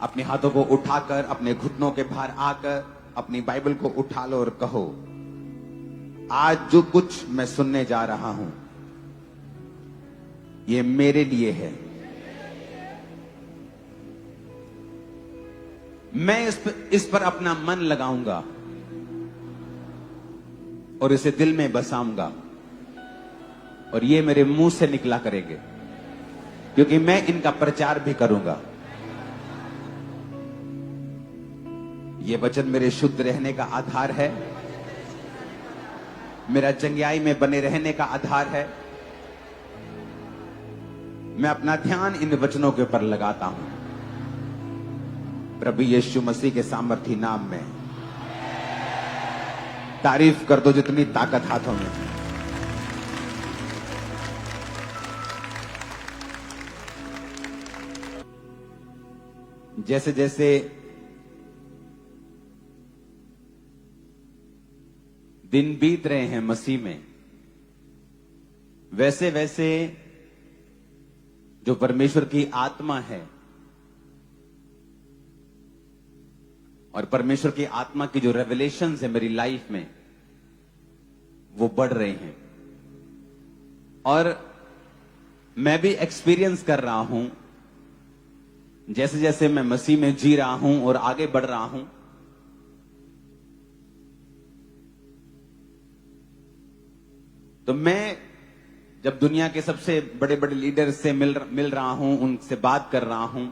अपने हाथों को उठाकर अपने घुटनों के भार आकर अपनी बाइबल को उठा लो और कहो, आज जो कुछ मैं सुनने जा रहा हूं ये मेरे लिए है। मैं इस पर अपना मन लगाऊंगा और इसे दिल में बसाऊंगा और ये मेरे मुंह से निकला करेंगे, क्योंकि मैं इनका प्रचार भी करूंगा। ये वचन मेरे शुद्ध रहने का आधार है, मेरा चंगियाई में बने रहने का आधार है। मैं अपना ध्यान इन वचनों के ऊपर लगाता हूं। प्रभु यीशु मसीह के सामर्थी नाम में तारीफ कर दो जितनी ताकत हाथों में। जैसे जैसे दिन बीत रहे हैं मसीह में, वैसे वैसे जो परमेश्वर की आत्मा है और परमेश्वर की आत्मा की जो रेवलेशंस है मेरी लाइफ में, वो बढ़ रहे हैं। और मैं भी एक्सपीरियंस कर रहा हूं, जैसे जैसे मैं मसीह में जी रहा हूं और आगे बढ़ रहा हूं, तो मैं जब दुनिया के सबसे बड़े बड़े लीडर से मिल रहा हूं, उनसे बात कर रहा हूं,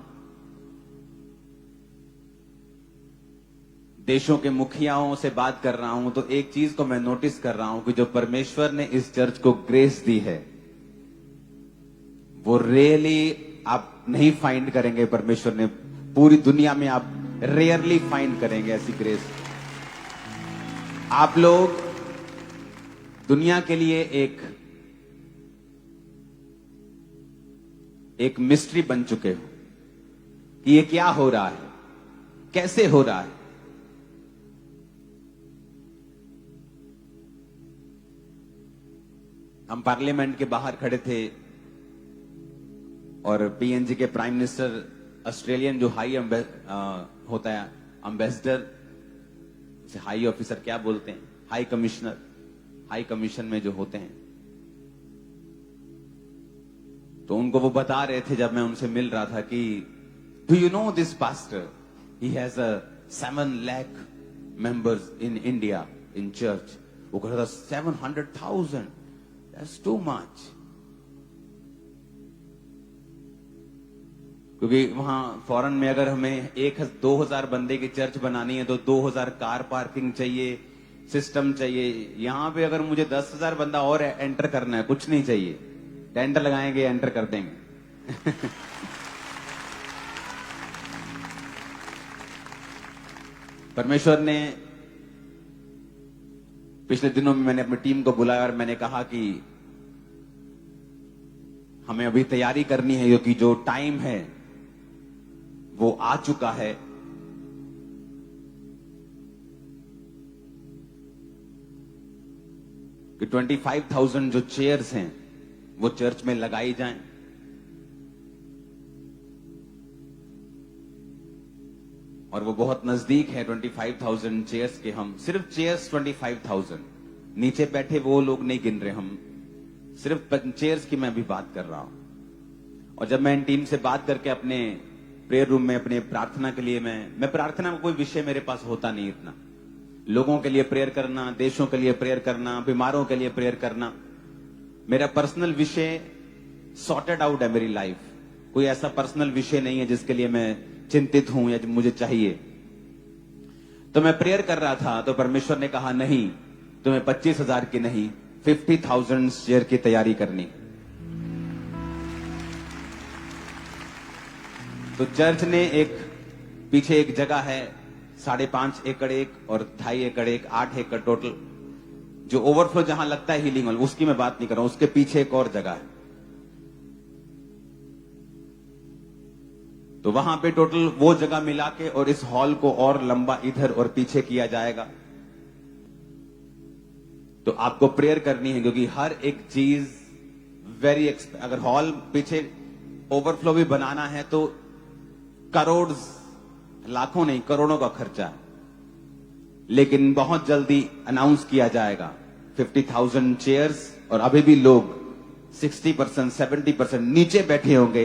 देशों के मुखियाओं से बात कर रहा हूं, तो एक चीज को मैं नोटिस कर रहा हूं कि जो परमेश्वर ने इस चर्च को ग्रेस दी है, वो रियली आप नहीं फाइंड करेंगे। परमेश्वर ने पूरी दुनिया में आप रेयरली फाइंड करेंगे ऐसी ग्रेस। आप लोग दुनिया के लिए एक मिस्ट्री बन चुके हो कि ये क्या हो रहा है, कैसे हो रहा है। हम पार्लियामेंट के बाहर खड़े थे और पीएनजी के प्राइम मिनिस्टर, ऑस्ट्रेलियन जो हाई होता है एम्बेसडर, हाई ऑफिसर क्या बोलते हैं, हाई कमिश्नर, हाई कमीशन में जो होते हैं, तो उनको वो बता रहे थे जब मैं उनसे मिल रहा था कि do you know this pastor, he has 7 lakh members in India in church. वो कह रहा था 700,000, दैट्स टू मच। क्योंकि वहां फॉरेन में अगर हमें 2,000 बंदे की चर्च बनानी है तो 2,000 कार पार्किंग चाहिए, सिस्टम चाहिए। यहां पे अगर मुझे 10,000 बंदा और एंटर करना है, कुछ नहीं चाहिए, टेंट लगाएंगे, एंटर कर देंगे। परमेश्वर ने पिछले दिनों में मैंने अपनी टीम को बुलाया और मैंने कहा कि हमें अभी तैयारी करनी है, क्योंकि जो टाइम है वो आ चुका है। कि 25,000 जो चेयर्स हैं वो चर्च में लगाई जाएं। और वो बहुत नजदीक है 25,000 चेयर्स के। हम सिर्फ चेयर्स 25,000, नीचे बैठे वो लोग नहीं गिन रहे, हम सिर्फ चेयर्स की मैं अभी बात कर रहा हूं। और जब मैं इन टीम से बात करके अपने प्रेयर रूम में अपने प्रार्थना के लिए, मैं प्रार्थना में कोई विषय मेरे पास होता नहीं इतना, लोगों के लिए प्रेयर करना, देशों के लिए प्रेयर करना, बीमारों के लिए प्रेयर करना, मेरा पर्सनल विषय सॉर्टेड आउट है मेरी लाइफ। कोई ऐसा पर्सनल विषय नहीं है जिसके लिए मैं चिंतित हूं या मुझे चाहिए। तो मैं प्रेयर कर रहा था तो परमेश्वर ने कहा नहीं, तुम्हें 25,000 की नहीं 50,000 शेयर की तैयारी करनी। तो चर्च ने पीछे एक जगह है 5.5 एकड़ एक और 2.5 एकड़ एक, 8 एकड़ टोटल, जो ओवरफ्लो जहां लगता है हीलिंग हॉल, उसकी मैं बात नहीं कर रहा हूं, उसके पीछे एक और जगह है। तो वहां पे टोटल वो जगह मिला के और इस हॉल को और लंबा इधर और पीछे किया जाएगा। तो आपको प्रेयर करनी है, क्योंकि हर एक चीज अगर हॉल पीछे ओवरफ्लो भी बनाना है तो करोड़ लाखों नहीं, करोड़ों का खर्चा है। लेकिन बहुत जल्दी अनाउंस किया जाएगा 50,000 चेयर्स, और अभी भी लोग 60%, 70% नीचे बैठे होंगे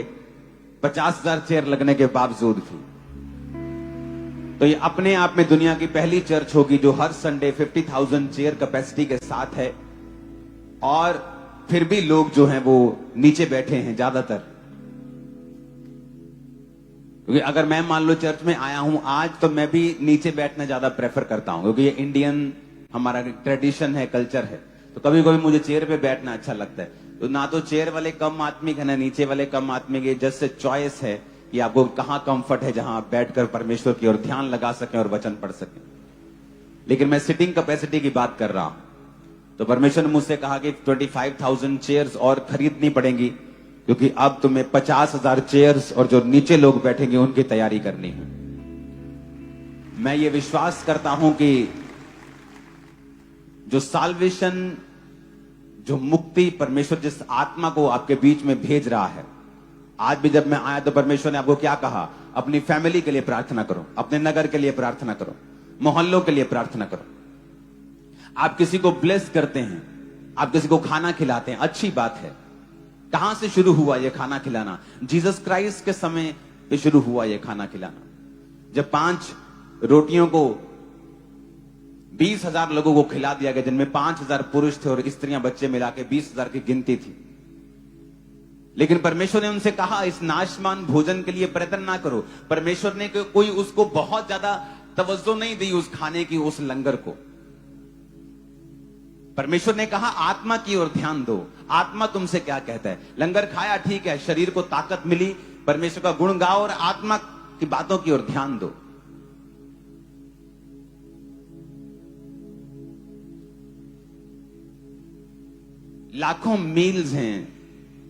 50,000 चेयर लगने के बावजूद भी। तो ये अपने आप में दुनिया की पहली चर्च होगी जो हर संडे 50,000 चेयर कैपेसिटी के साथ है, और फिर भी लोग जो हैं वो नीचे बैठे हैं ज्यादातर। क्योंकि अगर मैं मान लो चर्च में आया हूं आज, तो मैं भी नीचे बैठना ज्यादा प्रेफर करता हूं, क्योंकि ये इंडियन हमारा ट्रेडिशन है, कल्चर है। तो कभी कभी मुझे चेयर पे बैठना अच्छा लगता है। तो ना तो चेयर वाले कम आत्मिक है, ना नीचे वाले कम आत्मिक है। जस्ट चॉइस है कि आपको कहां कंफर्ट है, जहां आप बैठकर परमेश्वर की ओर ध्यान लगा सकें और वचन पढ़ सकें। लेकिन मैं सिटिंग कैपेसिटी की बात कर रहा हूं। तो परमेश्वर ने मुझसे कहा कि 25,000 चेयर्स और खरीदनी पड़ेंगी, क्योंकि अब तुम्हें 50,000 चेयर्स और जो नीचे लोग बैठेंगे उनकी तैयारी करनी है। मैं ये विश्वास करता हूं कि जो साल्वेशन, जो मुक्ति परमेश्वर जिस आत्मा को आपके बीच में भेज रहा है, आज भी जब मैं आया तो परमेश्वर ने आपको क्या कहा? अपनी फैमिली के लिए प्रार्थना करो, अपने नगर के लिए प्रार्थना करो, मोहल्लों के लिए प्रार्थना करो। आप किसी को ब्लेस करते हैं, आप किसी को खाना खिलाते हैं, अच्छी बात है। कहां से शुरू हुआ यह खाना खिलाना? जीसस क्राइस्ट के समय पे शुरू हुआ यह खाना खिलाना, जब 5 रोटियों को 20,000 लोगों को खिला दिया गया, जिनमें 5,000 पुरुष थे और स्त्रियां बच्चे मिला के 20,000 की गिनती थी। लेकिन परमेश्वर ने उनसे कहा इस नाशवान भोजन के लिए प्रयत्न ना करो। परमेश्वर ने कोई उसको बहुत ज्यादा तवज्जो नहीं दी उस खाने की, उस लंगर को। परमेश्वर ने कहा आत्मा की ओर ध्यान दो। आत्मा तुमसे क्या कहता है? लंगर खाया ठीक है, शरीर को ताकत मिली, परमेश्वर का गुण गाओ और आत्मा की बातों की ओर ध्यान दो। लाखों मील्स हैं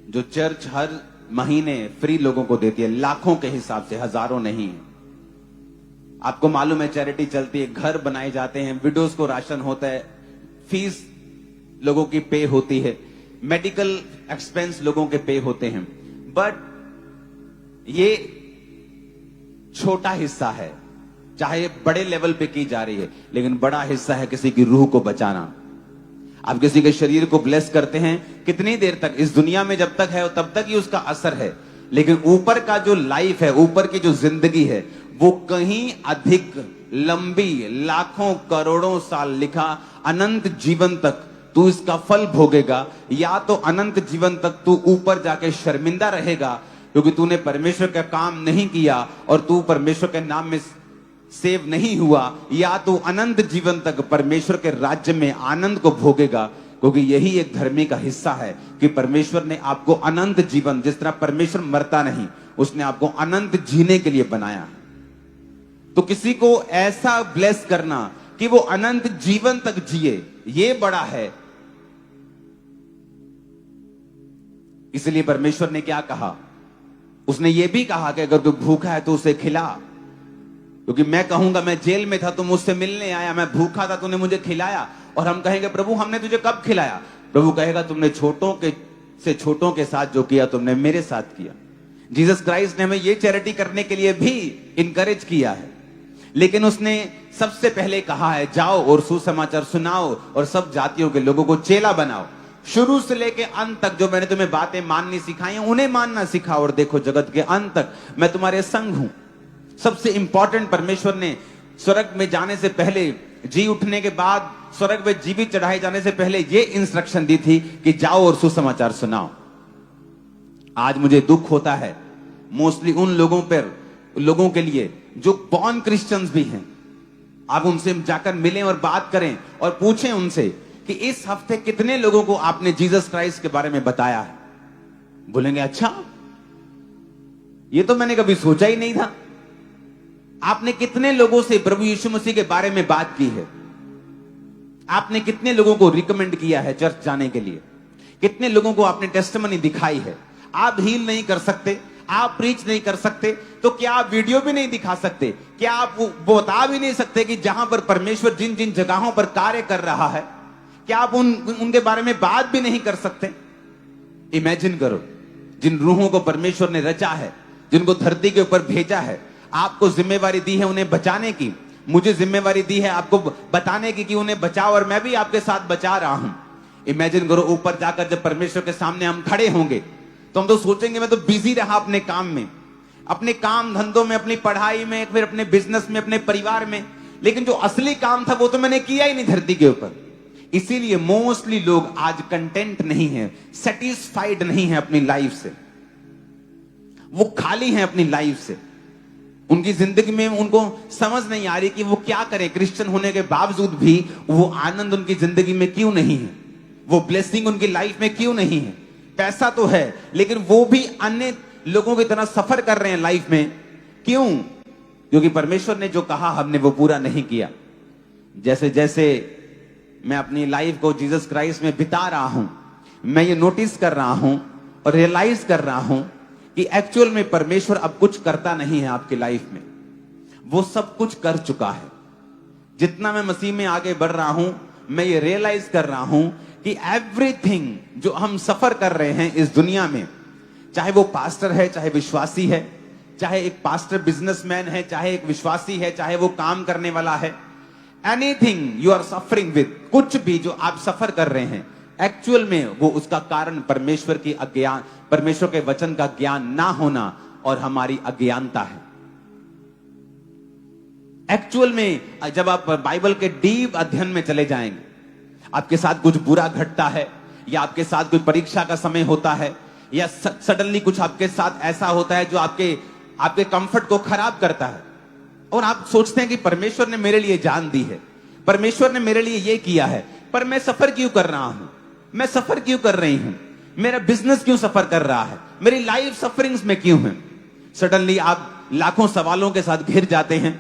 जो चर्च हर महीने फ्री लोगों को देती है, लाखों के हिसाब से, हजारों नहीं है। आपको मालूम है चैरिटी चलती है, घर बनाए जाते हैं, विडोज को राशन होता है, फीस लोगों की पे होती है, मेडिकल एक्सपेंस लोगों के पे होते हैं। बट ये छोटा हिस्सा है, चाहे बड़े लेवल पे की जा रही है, लेकिन बड़ा हिस्सा है किसी की रूह को बचाना। आप किसी के शरीर को ब्लेस करते हैं, कितनी देर तक? इस दुनिया में जब तक है तब तक ही उसका असर है, लेकिन ऊपर का जो लाइफ है, ऊपर की जो जिंदगी है, वो कहीं अधिक लंबी, लाखों करोड़ों साल लिखा अनंत जीवन तक तू इसका फल भोगेगा, या तो अनंत जीवन तक तू ऊपर जाके शर्मिंदा रहेगा क्योंकि तूने परमेश्वर का काम नहीं किया और तू परमेश्वर के नाम में सेव नहीं हुआ, या तो अनंत जीवन तक परमेश्वर के राज्य में आनंद को भोगेगा। क्योंकि यही एक धर्मी का हिस्सा है कि परमेश्वर ने आपको अनंत जीवन, जिस तरह परमेश्वर मरता नहीं, उसने आपको अनंत जीने के लिए बनाया। तो किसी को ऐसा ब्लेस करना कि वो अनंत जीवन तक जिए, ये बड़ा है। इसलिए परमेश्वर ने क्या कहा? उसने ये भी कहा कि अगर तू भूखा है तो उसे खिला। क्योंकि मैं कहूंगा मैं जेल में था, तू मुझसे मिलने आया, मैं भूखा था, तूने मुझे खिलाया। और हम कहेंगे प्रभु हमने तुझे कब खिलाया? प्रभु कहेगा तुमने छोटों के साथ जो किया तुमने मेरे साथ किया। जीसस क्राइस्ट ने हमें ये चैरिटी करने के लिए भी इनकरेज किया है, लेकिन उसने सबसे पहले कहा है जाओ और सुसमाचार सुनाओ और सब जातियों के लोगों को चेला बनाओ। शुरू से लेके अंत तक जो मैंने तुम्हें बातें माननी सिखाई हैं, उन्हें मानना सिखाओ, और देखो जगत के अंत तक मैं तुम्हारे संग हूं। सबसे इंपॉर्टेंट, परमेश्वर ने स्वर्ग में जाने से पहले, जी उठने के बाद, स्वर्ग में जीवित चढ़ाए जाने से पहले ये इंस्ट्रक्शन दी थी कि जाओ और सुसमाचार सुनाओ। आज मुझे दुख होता है मोस्टली उन लोगों के लिए जो बॉर्न क्रिश्चियंस भी हैं। आप उनसे जाकर मिलें और बात करें और पूछें उनसे कि इस हफ्ते कितने लोगों को आपने जीसस क्राइस्ट के बारे में बताया है? बोलेंगे अच्छा, ये तो मैंने कभी सोचा ही नहीं था। आपने कितने लोगों से प्रभु यीशु मसीह के बारे में बात की है? आपने कितने लोगों को रिकमेंड किया है चर्च जाने के लिए? कितने लोगों को आपने टेस्टिमनी दिखाई है? आप हील नहीं कर सकते, आप प्रीच नहीं कर सकते, तो क्या आप वीडियो भी नहीं दिखा सकते? क्या आप वो बता भी नहीं सकते कि जहां पर परमेश्वर जिन जिन जगहों पर कार्य कर रहा है, क्या आप उनके बारे में बात भी नहीं कर सकते? इमेजिन करो, जिन रूहों को परमेश्वर ने रचा है, जिनको धरती के ऊपर भेजा है, आपको जिम्मेवारी दी है उन्हें बचाने की, मुझे जिम्मेवारी दी है आपको बताने की कि उन्हें बचाओ, और मैं भी आपके साथ बचा रहा हूं। इमेजिन करो, ऊपर जाकर जब परमेश्वर के सामने हम खड़े होंगे तो हम तो सोचेंगे मैं तो बिजी रहा अपने काम में, अपने काम धंधों में, अपनी पढ़ाई में, फिर अपने बिजनेस में, अपने परिवार में, लेकिन जो असली काम था वो तो मैंने किया ही नहीं धरती के ऊपर। इसीलिए मोस्टली लोग आज कंटेंट नहीं है, सेटिस्फाइड नहीं है अपनी लाइफ से, वो खाली हैं अपनी लाइफ से। उनकी जिंदगी में उनको समझ नहीं आ रही कि वो क्या करें, क्रिश्चियन होने के बावजूद भी वो आनंद उनकी जिंदगी में क्यों नहीं है, वो ब्लेसिंग उनकी लाइफ में क्यों नहीं है। पैसा तो है लेकिन वो भी अन्य लोगों की तरह सफर कर रहे हैं लाइफ में, क्यों? क्योंकि परमेश्वर ने जो कहा हमने वो पूरा नहीं किया। जैसे जैसे मैं अपनी लाइफ को जीसस क्राइस्ट में बिता रहा हूं, मैं ये नोटिस कर रहा हूं और रियलाइज कर रहा हूं कि एक्चुअल में परमेश्वर अब कुछ करता नहीं है आपकी लाइफ में, वो सब कुछ कर चुका है। जितना मैं मसीह में आगे बढ़ रहा हूं, मैं ये रियलाइज कर रहा हूं कि एवरीथिंग जो हम सफर कर रहे हैं इस दुनिया में, चाहे वो पास्टर है, चाहे विश्वासी है, चाहे एक पास्टर बिजनेसमैन है, चाहे एक विश्वासी है, चाहे वो काम करने वाला है, anything you are suffering with, कुछ भी जो आप सफर कर रहे हैं, एक्चुअल में वो उसका कारण परमेश्वर की अज्ञान, परमेश्वर के वचन का ज्ञान ना होना और हमारी अज्ञानता है। एक्चुअल में जब आप बाइबल के डीप अध्ययन में चले जाएंगे, आपके साथ कुछ बुरा घटता है, या आपके साथ कोई परीक्षा का समय होता है, या सडनली कुछ आपके साथ ऐसा होता है जो आपके कंफर्ट को खराब करता है, और आप सोचते हैं कि परमेश्वर ने मेरे लिए जान दी है, परमेश्वर ने मेरे लिए ये किया है, पर मैं सफर क्यों कर रहा हूं, मैं सफर क्यों कर रही हूं, मेरा बिजनेस क्यों सफर कर रहा है, मेरी लाइफ सफरिंग्स में क्यों है। सडनली आप लाखों सवालों के साथ घिर जाते हैं,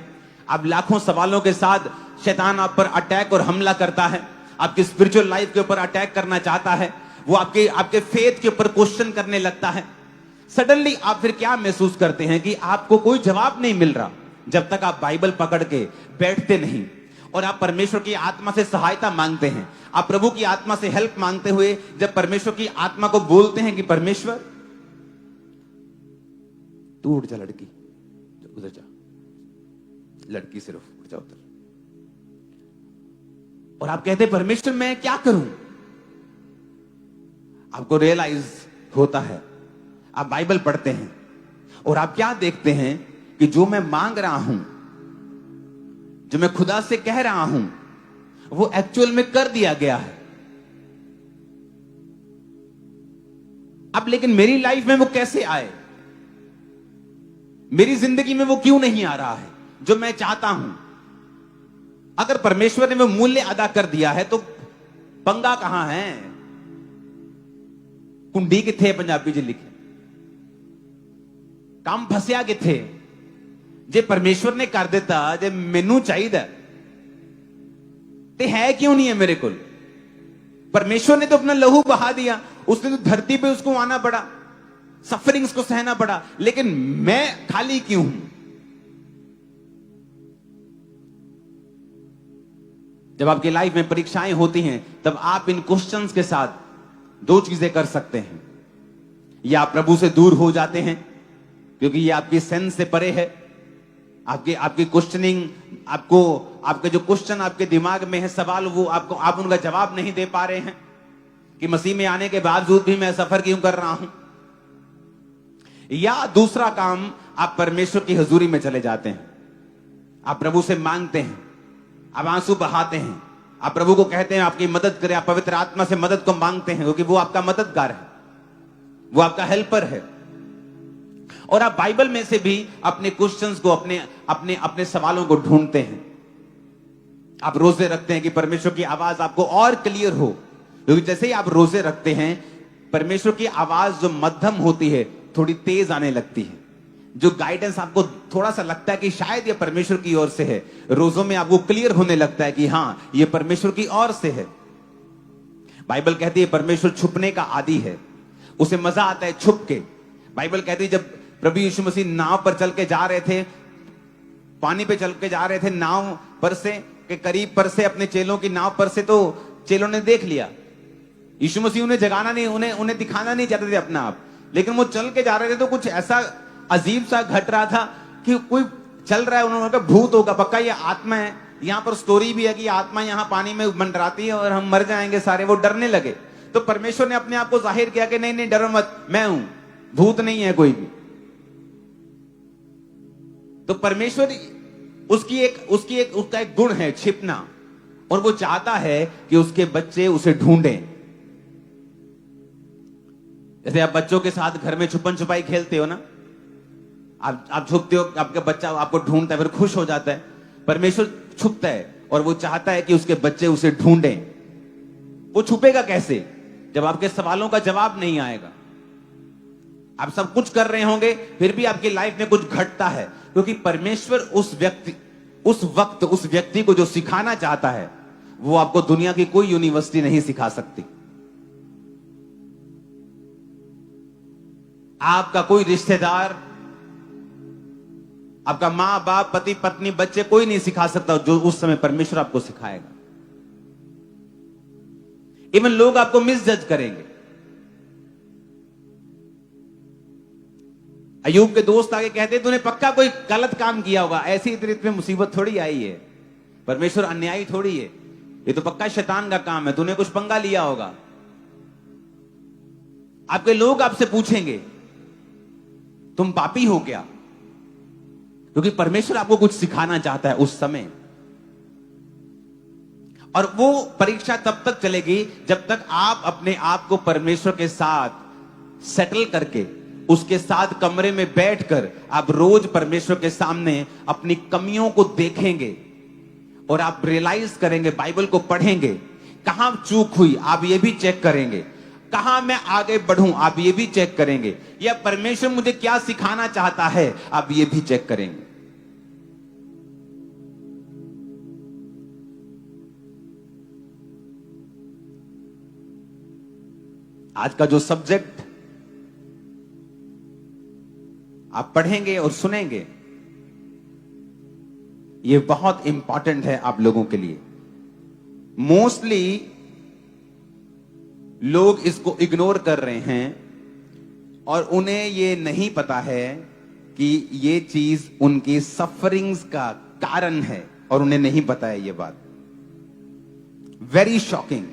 आप लाखों सवालों के साथ, शैतान आप पर अटैक और हमला करता है, आपकी स्पिरिचुअल लाइफ के ऊपर अटैक करना चाहता है, वो आपके फेथ के ऊपर क्वेश्चन करने लगता है। सडनली आप फिर क्या महसूस करते हैं कि आपको कोई जवाब नहीं मिल रहा, जब तक आप बाइबल पकड़ के बैठते नहीं और आप परमेश्वर की आत्मा से सहायता मांगते हैं, आप प्रभु की आत्मा से हेल्प मांगते हुए जब परमेश्वर की आत्मा को बोलते हैं कि परमेश्वर तू उठ जा, लड़की उधर जा, लड़की सिर्फ उठ जा उधर, और आप कहते हैं परमेश्वर मैं क्या करूं। आपको रियलाइज होता है, आप बाइबल पढ़ते हैं और आप क्या देखते हैं कि जो मैं मांग रहा हूं, जो मैं खुदा से कह रहा हूं, वो एक्चुअल में कर दिया गया है। अब लेकिन मेरी लाइफ में वो कैसे आए, मेरी जिंदगी में वो क्यों नहीं आ रहा है जो मैं चाहता हूं। अगर परमेश्वर ने वो मूल्य अदा कर दिया है तो पंगा कहां है, कुंडी किथे पंजाबी जी लिखे, काम फसिया किथे। जे परमेश्वर ने कर दिता, जे मैनू चाहिए ते है क्यों नहीं है मेरे को। परमेश्वर ने तो अपना लहू बहा दिया, उसने तो धरती पे उसको आना पड़ा, सफरिंग्स को सहना पड़ा, लेकिन मैं खाली क्यों हूं। जब आपकी लाइफ में परीक्षाएं होती हैं तब आप इन क्वेश्चंस के साथ दो चीजें कर सकते हैं, या आप प्रभु से दूर हो जाते हैं क्योंकि ये आपकी सेंस से परे है, आपकी क्वेश्चनिंग, आपके जो क्वेश्चन आपके दिमाग में है, सवाल, वो आप उनका जवाब नहीं दे पा रहे हैं कि मसीह में आने के बावजूद भी मैं सफर क्यों कर रहा हूं। या दूसरा काम, आप परमेश्वर की हजूरी में चले जाते हैं, आप प्रभु से मांगते हैं, आप आंसू बहाते हैं, आप प्रभु को कहते हैं आपकी मदद करे, आप पवित्र आत्मा से मदद को मांगते हैं क्योंकि वो आपका मददगार है, वो आपका हेल्पर है। और आप बाइबल में से भी अपने क्वेश्चंस को, अपने सवालों को ढूंढते हैं। आप रोजे रखते हैं कि परमेश्वर की आवाज आपको और क्लियर हो, क्योंकि जैसे ही आप रोजे रखते हैं परमेश्वर की आवाज जो मध्यम होती है थोड़ी तेज आने लगती है, जो गाइडेंस आपको थोड़ा सा लगता है कि शायद ये परमेश्वर की ओर से है, रोजों में आपको क्लियर होने लगता है कि हां ये परमेश्वर की ओर से है। बाइबल कहती है परमेश्वर छुपने का आदी है, उसे मजा आता है छुप के। बाइबल कहती है जब प्रभु यीशु मसीह नाव पर चल के जा रहे थे, पानी पे चल के जा रहे थे, नाव पर से के करीब पर से, अपने चेलों की नाव पर से, तो चेलों ने देख लिया। यीशु मसीह उन्हें जगाना नहीं, उन्हें दिखाना नहीं चाहते थे अपना आप, लेकिन वो चल के जा रहे थे तो कुछ ऐसा अजीब सा घट रहा था कि कोई चल रहा है, उन्होंने कहा भूत होगा, पक्का ये आत्मा है। यहां पर स्टोरी भी है कि आत्मा यहां पानी में मंडराती है और हम मर जाएंगे सारे। वो डरने लगे, तो परमेश्वर ने अपने आप को जाहिर किया कि नहीं नहीं डरो मत, मैं हूं, भूत नहीं है कोई भी। तो परमेश्वर उसका एक गुण है छिपना, और वो चाहता है कि उसके बच्चे उसे ढूंढें। जैसे आप बच्चों के साथ घर में छुपन छुपाई खेलते हो ना, आप छुपते हो, आपका बच्चा आपको ढूंढता है, फिर खुश हो जाता है। परमेश्वर छुपता है और वो चाहता है कि उसके बच्चे उसे ढूंढें। वो छुपेगा कैसे? जब आपके सवालों का जवाब नहीं आएगा। आप सब कुछ कर रहे होंगे, फिर भी आपकी लाइफ में कुछ घटता है, क्योंकि परमेश्वर उस वक्त उस व्यक्ति को जो सिखाना चाहता है, वो आपको दुनिया की कोई यूनिवर्सिटी नहीं सिखा सकती। आपका कोई रिश्तेदार, आपका मां बाप, पति पत्नी, बच्चे, कोई नहीं सिखा सकता जो उस समय परमेश्वर आपको सिखाएगा। इवन लोग आपको मिसजज करेंगे। अयूब के दोस्त आगे कहते तूने पक्का कोई गलत काम किया होगा, ऐसी इतनी मुसीबत थोड़ी आई है, परमेश्वर अन्यायी थोड़ी है, ये तो पक्का शैतान का काम है, तूने कुछ पंगा लिया होगा। आपके लोग आपसे पूछेंगे तुम पापी हो क्या, क्योंकि परमेश्वर आपको कुछ सिखाना चाहता है उस समय। और वो परीक्षा तब तक चलेगी जब तक आप अपने आप को परमेश्वर के साथ सेटल करके, उसके साथ कमरे में बैठकर आप रोज परमेश्वर के सामने अपनी कमियों को देखेंगे और आप रियलाइज करेंगे, बाइबल को पढ़ेंगे, कहां चूक हुई आप ये भी चेक करेंगे, कहां मैं आगे बढ़ूं आप ये भी चेक करेंगे, या परमेश्वर मुझे क्या सिखाना चाहता है आप ये भी चेक करेंगे। आज का जो सब्जेक्ट आप पढ़ेंगे और सुनेंगे, ये बहुत इंपॉर्टेंट है आप लोगों के लिए। मोस्टली लोग इसको इग्नोर कर रहे हैं और उन्हें ये नहीं पता है कि ये चीज उनकी सफरिंग्स का कारण है, और उन्हें नहीं पता है ये बात। वेरी शॉकिंग,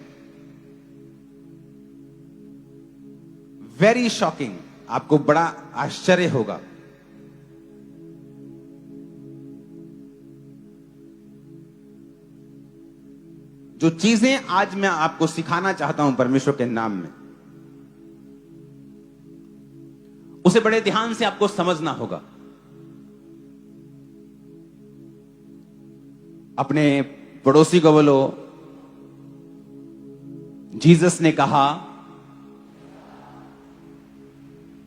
वेरी शॉकिंग, आपको बड़ा आश्चर्य होगा। जो चीजें आज मैं आपको सिखाना चाहता हूं परमेश्वर के नाम में, उसे बड़े ध्यान से आपको समझना होगा। अपने पड़ोसी को बोलो, जीसस ने कहा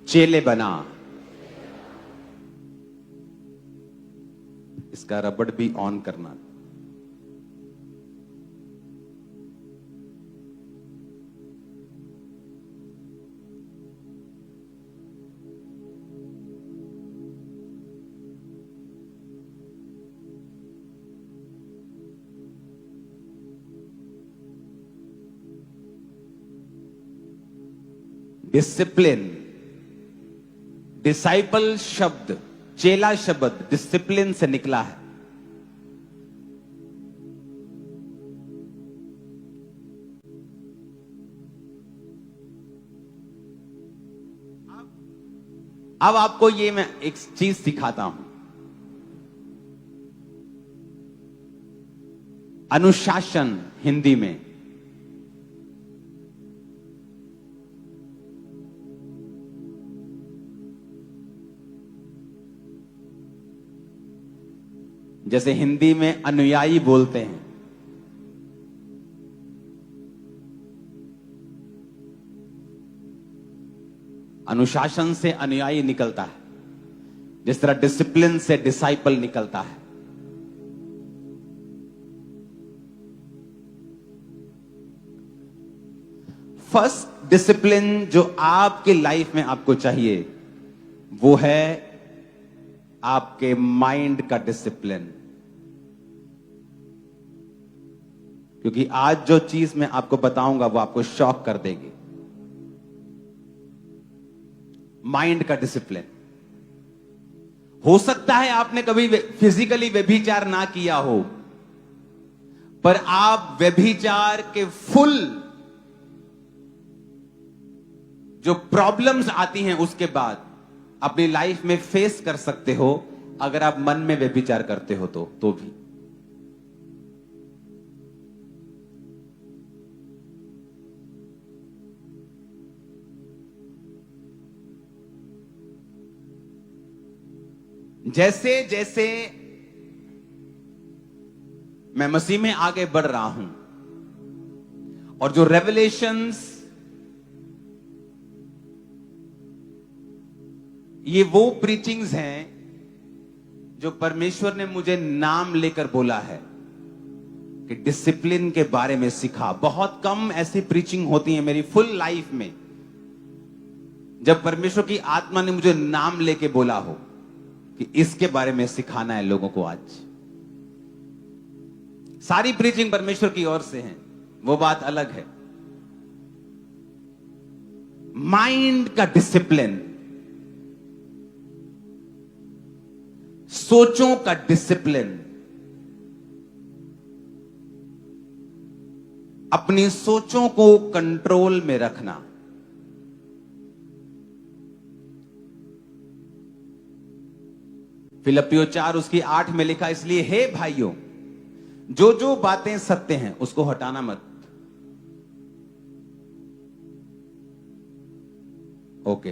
चेले बना। इसका रबड़ भी ऑन करना। डिसिप्लिन, डिसाइपल शब्द, चेला शब्द डिसिप्लिन से निकला है। अब आपको ये मैं एक चीज सिखाता हूं, अनुशासन हिंदी में। जैसे हिंदी में अनुयायी बोलते हैं, अनुशासन से अनुयायी निकलता है, जिस तरह डिसिप्लिन से डिसाइपल निकलता है। फर्स्ट डिसिप्लिन जो आपके लाइफ में आपको चाहिए वो है आपके माइंड का डिसिप्लिन। क्योंकि आज जो चीज मैं आपको बताऊंगा वो आपको शॉक कर देगी। माइंड का डिसिप्लिन, हो सकता है आपने कभी फिजिकली व्यभिचार ना किया हो, पर आप व्यभिचार के फुल जो प्रॉब्लम्स आती हैं उसके बाद अपनी लाइफ में फेस कर सकते हो, अगर आप मन में व्यभिचार करते हो तो भी। जैसे जैसे मैं मसीह में आगे बढ़ रहा हूं और जो रेवलेशंस, ये वो प्रीचिंग्स हैं जो परमेश्वर ने मुझे नाम लेकर बोला है कि डिसिप्लिन के बारे में सिखा। बहुत कम ऐसी प्रीचिंग होती है मेरी फुल लाइफ में जब परमेश्वर की आत्मा ने मुझे नाम लेके बोला हो कि इसके बारे में सिखाना है लोगों को। आज सारी प्रीचिंग परमेश्वर की ओर से है, वो बात अलग है। माइंड का डिसिप्लिन, सोचों का डिसिप्लिन, अपनी सोचों को कंट्रोल में रखना। फिलिप्पियों 4 उसकी 8 में लिखा, इसलिए हे भाइयों, जो जो बातें सत्य हैं उसको हटाना मत। ओके,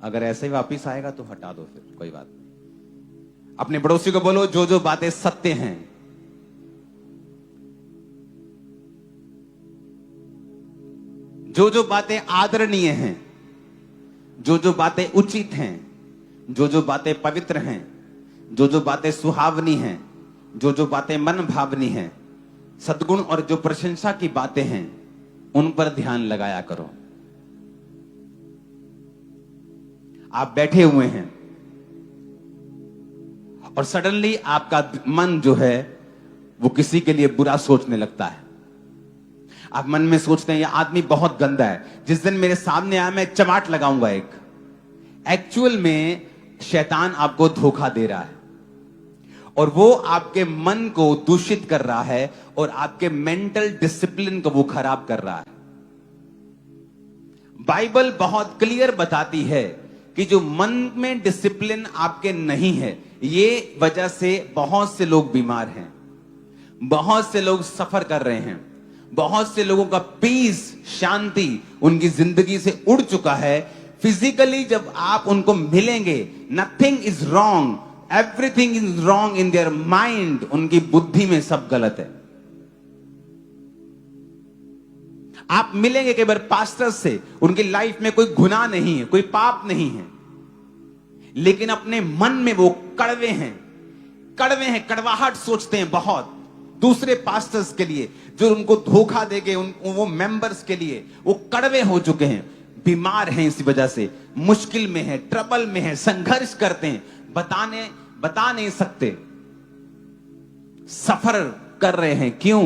अगर ऐसे ही वापिस आएगा तो हटा दो, फिर कोई बात नहीं। अपने पड़ोसी को बोलो, जो जो बातें सत्य हैं, जो जो बातें आदरणीय हैं, जो जो बातें उचित हैं, जो जो बातें पवित्र हैं, जो जो बातें सुहावनी हैं, जो जो बातें मन भावनी हैं, सद्गुण और जो प्रशंसा की बातें हैं, उन पर ध्यान लगाया करो। आप बैठे हुए हैं और सडनली आपका मन जो है वो किसी के लिए बुरा सोचने लगता है। आप मन में सोचते हैं ये आदमी बहुत गंदा है, जिस दिन मेरे सामने आया मैं चमाट लगाऊंगा एक। एक्चुअल में शैतान आपको धोखा दे रहा है और वो आपके मन को दूषित कर रहा है और आपके मेंटल डिसिप्लिन को वो खराब कर रहा है। बाइबल बहुत क्लियर बताती है कि जो मन में डिसिप्लिन आपके नहीं है, ये वजह से बहुत से लोग बीमार हैं, बहुत से लोग सफर कर रहे हैं, बहुत से लोगों का पीस, शांति उनकी जिंदगी से उड़ चुका है। फिजिकली जब आप उनको मिलेंगे, nothing is wrong, everything is wrong in their mind. उनकी बुद्धि में सब गलत है। आप मिलेंगे कई बार पास्टर से, उनकी लाइफ में कोई गुनाह नहीं है, कोई पाप नहीं है, लेकिन अपने मन में वो कड़वे हैं, कड़वे हैं, कड़वाहट सोचते हैं बहुत दूसरे पास्टर्स के लिए, जो उनको धोखा देंगे, वो मेंबर्स के लिए वो कड़वे हो चुके हैं, बीमार हैं, इसी वजह से मुश्किल में है, ट्रबल में है, संघर्ष करते हैं, बता नहीं सकते, सफर कर रहे हैं। क्यों?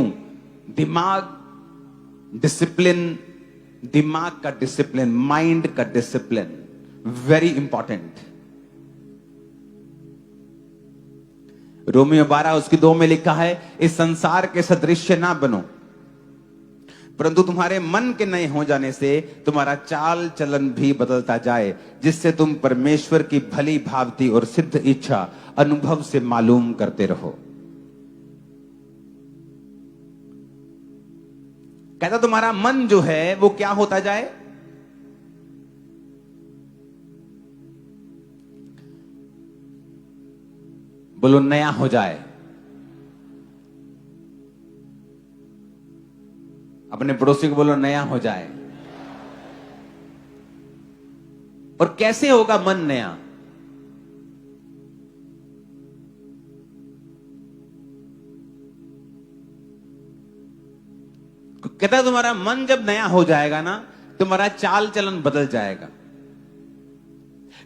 दिमाग डिसिप्लिन, दिमाग का डिसिप्लिन, माइंड का डिसिप्लिन वेरी इंपॉर्टेंट। रोमियो 12 उसकी 2 में लिखा है, इस संसार के सदृश्य ना बनो, परंतु तुम्हारे मन के नए हो जाने से तुम्हारा चाल चलन भी बदलता जाए, जिससे तुम परमेश्वर की भली भावती और सिद्ध इच्छा अनुभव से मालूम करते रहो। कहता तुम्हारा मन जो है वो क्या होता जाए? बोलो, नया हो जाए। अपने पड़ोसी को बोलो, नया हो जाए। और कैसे होगा मन नया? कहता तुम्हारा मन जब नया हो जाएगा ना, तुम्हारा चाल चलन बदल जाएगा।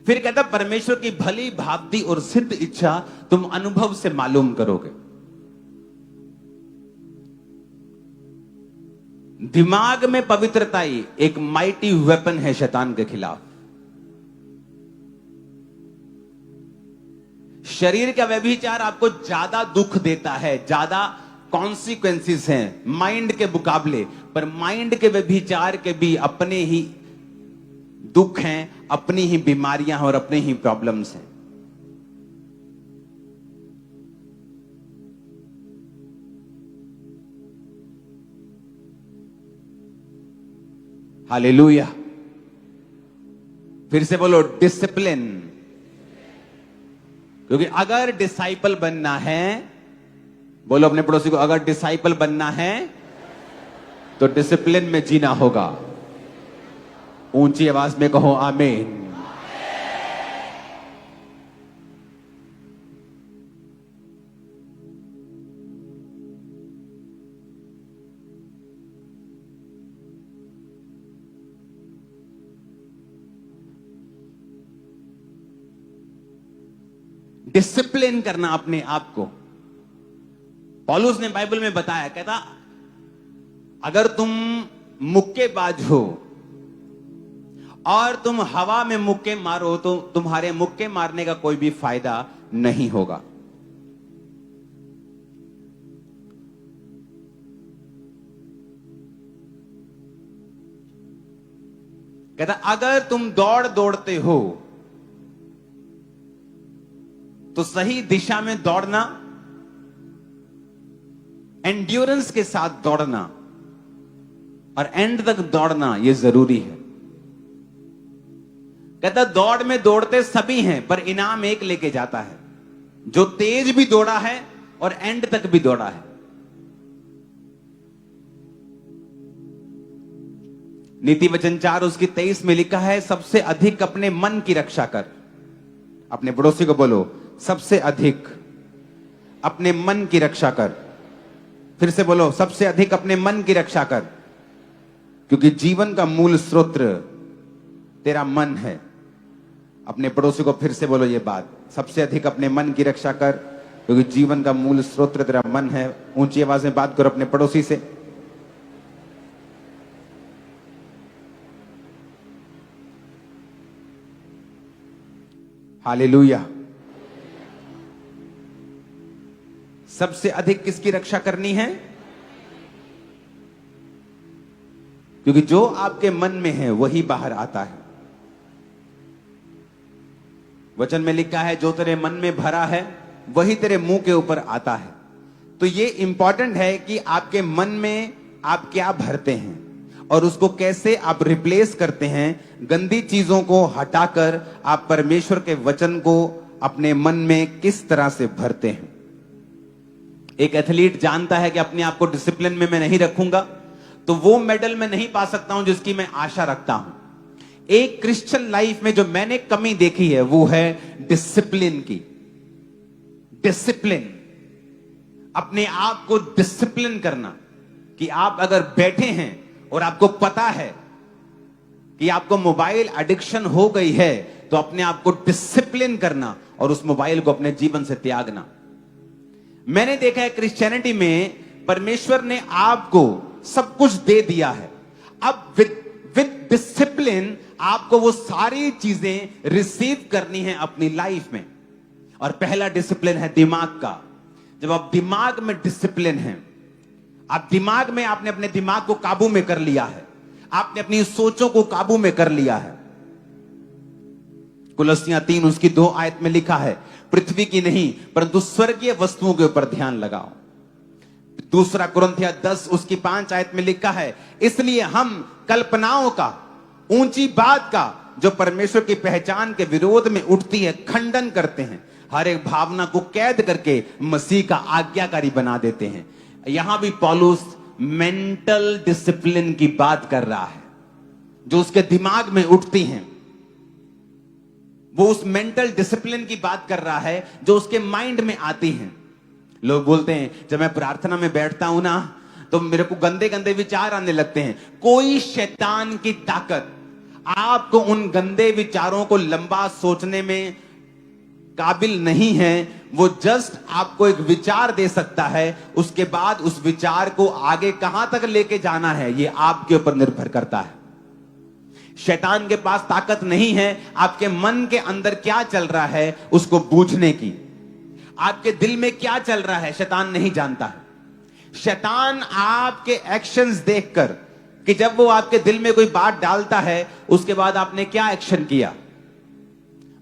फिर कहता परमेश्वर की भली भावती और सिद्ध इच्छा तुम अनुभव से मालूम करोगे। दिमाग में पवित्रता ही एक माइटी वेपन है शैतान के खिलाफ। शरीर का व्यभिचार आपको ज्यादा दुख देता है, ज्यादा कॉन्सिक्वेंसेस हैं माइंड के मुकाबले, पर माइंड के व्यभिचार के भी अपने ही दुख हैं, अपनी ही बीमारियां हैं और अपने ही प्रॉब्लम्स हैं। हालेलुया। फिर से बोलो डिसिप्लिन। क्योंकि अगर डिसाइपल बनना है, बोलो अपने पड़ोसी को, अगर डिसाइपल बनना है तो डिसिप्लिन में जीना होगा। ऊंची आवाज में कहो आमीन। डिसिप्लिन करना अपने आप को। पौलुस ने बाइबल में बताया, कहता अगर तुम मुक्केबाज हो और तुम हवा में मुक्के मारो तो तुम्हारे मुक्के मारने का कोई भी फायदा नहीं होगा। कहता अगर तुम दौड़ते हो तो सही दिशा में दौड़ना, एंड्योरेंस के साथ दौड़ना और एंड तक दौड़ना यह जरूरी है। कहता दौड़ में दौड़ते सभी हैं पर इनाम एक लेके जाता है, जो तेज भी दौड़ा है और एंड तक भी दौड़ा है। नीति वचन 4 उसकी 23 में लिखा है, सबसे अधिक अपने मन की रक्षा कर। अपने पड़ोसी को बोलो, सबसे अधिक अपने मन की रक्षा कर। फिर से बोलो, सबसे अधिक अपने मन की रक्षा कर, क्योंकि जीवन का मूल स्रोत तेरा मन है। अपने पड़ोसी को फिर से बोलो ये बात, सबसे अधिक अपने मन की रक्षा कर, क्योंकि जीवन का मूल स्रोत तेरा मन है। ऊंची आवाज में बात करो अपने पड़ोसी से। हालेलुया। सबसे अधिक किसकी रक्षा करनी है? क्योंकि जो आपके मन में है वही बाहर आता है। वचन में लिखा है, जो तेरे मन में भरा है वही तेरे मुंह के ऊपर आता है। तो ये इंपॉर्टेंट है कि आपके मन में आप क्या भरते हैं और उसको कैसे आप रिप्लेस करते हैं। गंदी चीजों को हटाकर आप परमेश्वर के वचन को अपने मन में किस तरह से भरते हैं। एक एथलीट जानता है कि अपने आप को डिसिप्लिन में मैं नहीं रखूंगा तो वो मेडल मैं नहीं पा सकता हूं जिसकी मैं आशा रखता हूं। एक क्रिश्चियन लाइफ में जो मैंने कमी देखी है वो है डिसिप्लिन की। डिसिप्लिन, अपने आप को डिसिप्लिन करना, कि आप अगर बैठे हैं और आपको पता है कि आपको मोबाइल एडिक्शन हो गई है तो अपने आप को डिसिप्लिन करना और उस मोबाइल को अपने जीवन से त्यागना। मैंने देखा है क्रिश्चियनिटी में परमेश्वर ने आपको सब कुछ दे दिया है, अब विद डिसिप्लिन आपको वो सारी चीजें रिसीव करनी है अपनी लाइफ में। और पहला डिसिप्लिन है दिमाग का। जब आप दिमाग में डिसिप्लिन हैं, आप दिमाग में आपने अपने दिमाग को काबू में कर लिया है, आपने अपनी सोचों को काबू में कर लिया है। कुलस्सियां 3 उसकी 2 आयत में लिखा है, पृथ्वी की नहीं परंतु स्वर्गीय वस्तुओं के ऊपर ध्यान लगाओ। दूसरा कुरिन्थियों 10 उसकी 5 आयत में लिखा है, इसलिए हम कल्पनाओं का, ऊंची बात का जो परमेश्वर की पहचान के विरोध में उठती है खंडन करते हैं, हर एक भावना को कैद करके मसीह का आज्ञाकारी बना देते हैं। यहां भी पौलुस मेंटल डिसिप्लिन की बात कर रहा है, जो उसके दिमाग में उठती हैं। वो उस मेंटल डिसिप्लिन की बात कर रहा है जो उसके माइंड में आती हैं। लोग बोलते हैं जब मैं प्रार्थना में बैठता हूं ना तो मेरे को गंदे गंदे विचार आने लगते हैं। कोई शैतान की ताकत आपको उन गंदे विचारों को लंबा सोचने में काबिल नहीं है। वो जस्ट आपको एक विचार दे सकता है, उसके बाद उस विचार को आगे कहां तक लेके जाना है ये आपके ऊपर निर्भर करता है। शैतान के पास ताकत नहीं है आपके मन के अंदर क्या चल रहा है उसको बूझने की। आपके दिल में क्या चल रहा है शैतान नहीं जानता है। शैतान आपके एक्शंस देखकर, कि जब वो आपके दिल में कोई बात डालता है उसके बाद आपने क्या एक्शन किया,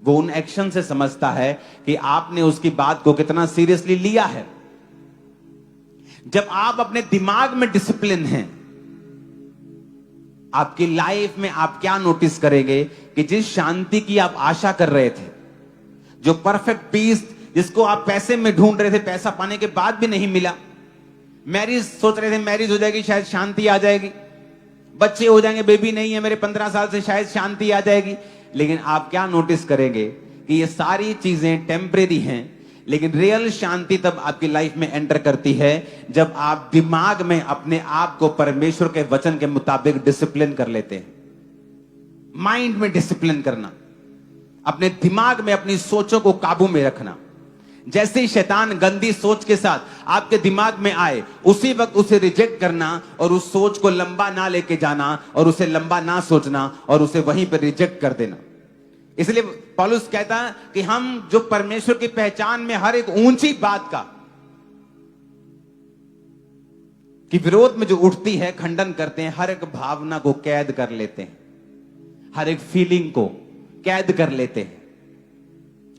वो उन एक्शन से समझता है कि आपने उसकी बात को कितना सीरियसली लिया है। जब आप अपने दिमाग में डिसिप्लिन हैं, आपकी लाइफ में आप क्या नोटिस करेंगे कि जिस शांति की आप आशा कर रहे थे, जो परफेक्ट पीस जिसको आप पैसे में ढूंढ रहे थे, पैसा पाने के बाद भी नहीं मिला, मैरिज सोच रहे थे मैरिज हो जाएगी शायद शांति आ जाएगी, बच्चे हो जाएंगे, बेबी नहीं है मेरे 15 साल से शायद शांति आ जाएगी, लेकिन आप क्या नोटिस करेंगे कि ये सारी चीजें टेम्परेरी हैं। लेकिन रियल शांति तब आपकी लाइफ में एंटर करती है जब आप दिमाग में अपने आप को परमेश्वर के वचन के मुताबिक डिसिप्लिन कर लेते हैं। माइंड में डिसिप्लिन करना, अपने दिमाग में अपनी सोचों को काबू में रखना। जैसे ही शैतान गंदी सोच के साथ आपके दिमाग में आए, उसी वक्त उसे रिजेक्ट करना और उस सोच को लंबा ना लेके जाना और उसे लंबा ना सोचना और उसे वहीं पर रिजेक्ट कर देना। इसलिए पौलुस कहता है कि हम जो परमेश्वर की पहचान में हर एक ऊंची बात का कि विरोध में जो उठती है खंडन करते हैं, हर एक भावना को कैद कर लेते हैं, हर एक फीलिंग को कैद कर लेते हैं।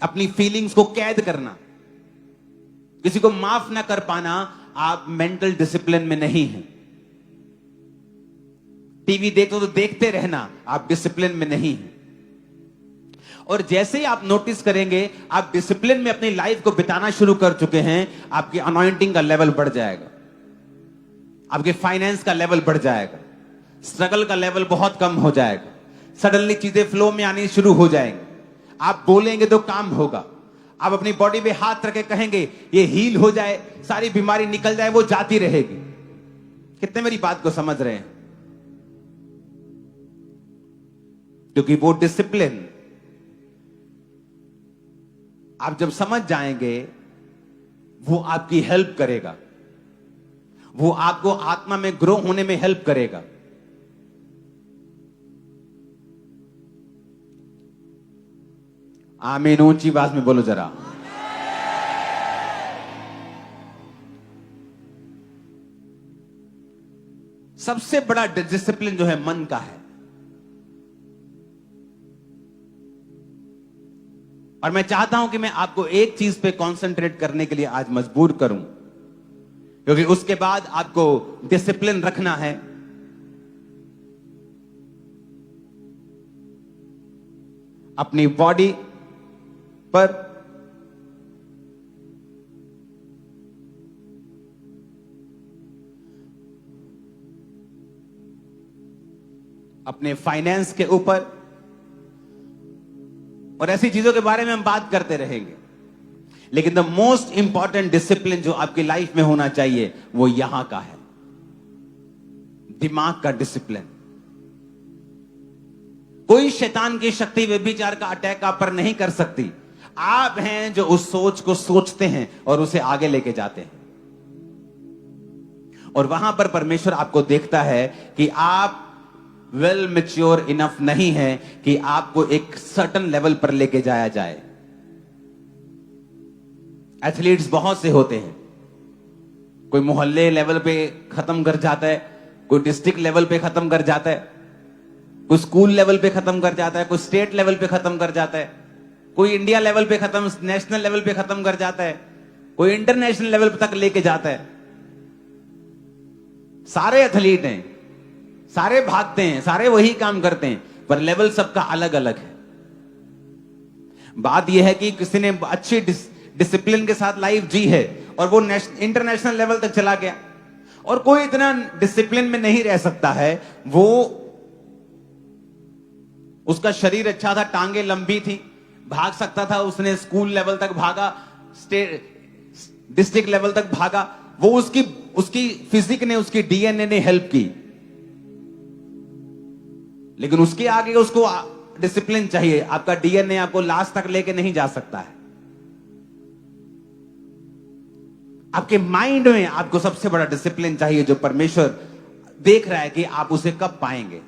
अपनी फीलिंग्स को कैद करना, किसी को माफ ना कर पाना, आप मेंटल डिसिप्लिन में नहीं हैं। टीवी देखो तो देखते रहना, आप डिसिप्लिन में नहीं हैं। और जैसे ही आप नोटिस करेंगे आप डिसिप्लिन में अपनी लाइफ को बिताना शुरू कर चुके हैं, आपकी अनॉइंटिंग का लेवल बढ़ जाएगा, आपके फाइनेंस का लेवल बढ़ जाएगा, स्ट्रगल का लेवल बहुत कम हो जाएगा, सडनली चीजें फ्लो में आनी शुरू हो जाएंगी। आप बोलेंगे तो काम होगा, आप अपनी बॉडी पे हाथ रखे कहेंगे ये हील हो जाए, सारी बीमारी निकल जाए, वो जाती रहेगी। कितने मेरी बात को समझ रहे हैं? क्योंकि वो डिसिप्लिन आप जब समझ जाएंगे, वो आपकी हेल्प करेगा, वो आपको आत्मा में ग्रो होने में हेल्प करेगा। आमीन, ऊंची आवाज में बोलो जरा। सबसे बड़ा डिसिप्लिन जो है मन का है। और मैं चाहता हूं कि मैं आपको एक चीज पे कंसंट्रेट करने के लिए आज मजबूर करूं, क्योंकि उसके बाद आपको डिसिप्लिन रखना है। अपनी बॉडी पर, अपने फाइनेंस के ऊपर, और ऐसी चीजों के बारे में हम बात करते रहेंगे। लेकिन द मोस्ट इंपॉर्टेंट डिसिप्लिन जो आपकी लाइफ में होना चाहिए वो यहां का है, दिमाग का डिसिप्लिन। कोई शैतान की शक्ति व्यभिचार का अटैक आप पर नहीं कर सकती। आप हैं जो उस सोच को सोचते हैं और उसे आगे लेके जाते हैं। और वहां पर परमेश्वर आपको देखता है कि आप वेल मैच्योर इनफ नहीं है कि आपको एक सर्टेन लेवल पर लेके जाया जाए। एथलीट्स बहुत से होते हैं, कोई मोहल्ले लेवल पे खत्म कर जाता है, कोई डिस्ट्रिक्ट लेवल पे खत्म कर जाता है, कोई स्कूल लेवल पे खत्म कर जाता है, कोई स्टेट लेवल पे खत्म कर जाता है, कोई इंडिया लेवल पे खत्म, नेशनल लेवल पे खत्म कर जाता है, कोई इंटरनेशनल लेवल तक लेके जाता है। सारे एथलीट हैं, सारे भागते हैं, सारे वही काम करते हैं, पर लेवल सबका अलग अलग है। बात यह है कि किसी ने अच्छी डिसिप्लिन के साथ लाइफ जी है और वो इंटरनेशनल लेवल तक चला गया, और कोई इतना डिसिप्लिन में नहीं रह सकता है। वो उसका शरीर अच्छा था, टांगे लंबी थी, भाग सकता था, उसने स्कूल लेवल तक भागा, स्टेट डिस्ट्रिक्ट लेवल तक भागा, वो उसकी फिजिक ने, उसकी डीएनए ने हेल्प की। लेकिन उसके आगे उसको डिसिप्लिन चाहिए। आपका डीएनए आपको लास्ट तक लेके नहीं जा सकता है। आपके माइंड में आपको सबसे बड़ा डिसिप्लिन चाहिए, जो परमेश्वर देख रहा है कि आप उसे कब पाएंगे।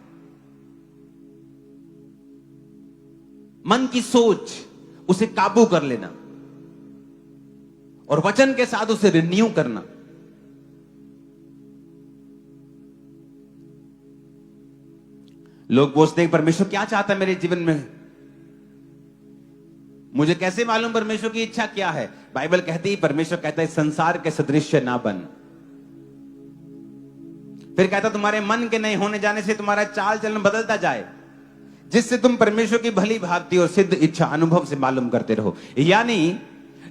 मन की सोच, उसे काबू कर लेना। और वचन के साथ उसे रिन्यू करना। लोग पूछते हैं परमेश्वर क्या चाहता है मेरे जीवन में, मुझे कैसे मालूम परमेश्वर की इच्छा क्या है? बाइबल कहती है, परमेश्वर कहता है संसार के सदृश्य ना बन। फिर कहता तुम्हारे मन के नहीं होने जाने से तुम्हारा चाल चलन बदलता जाए, जिससे तुम परमेश्वर की भली भांति और सिद्ध इच्छा अनुभव से मालूम करते रहो। यानी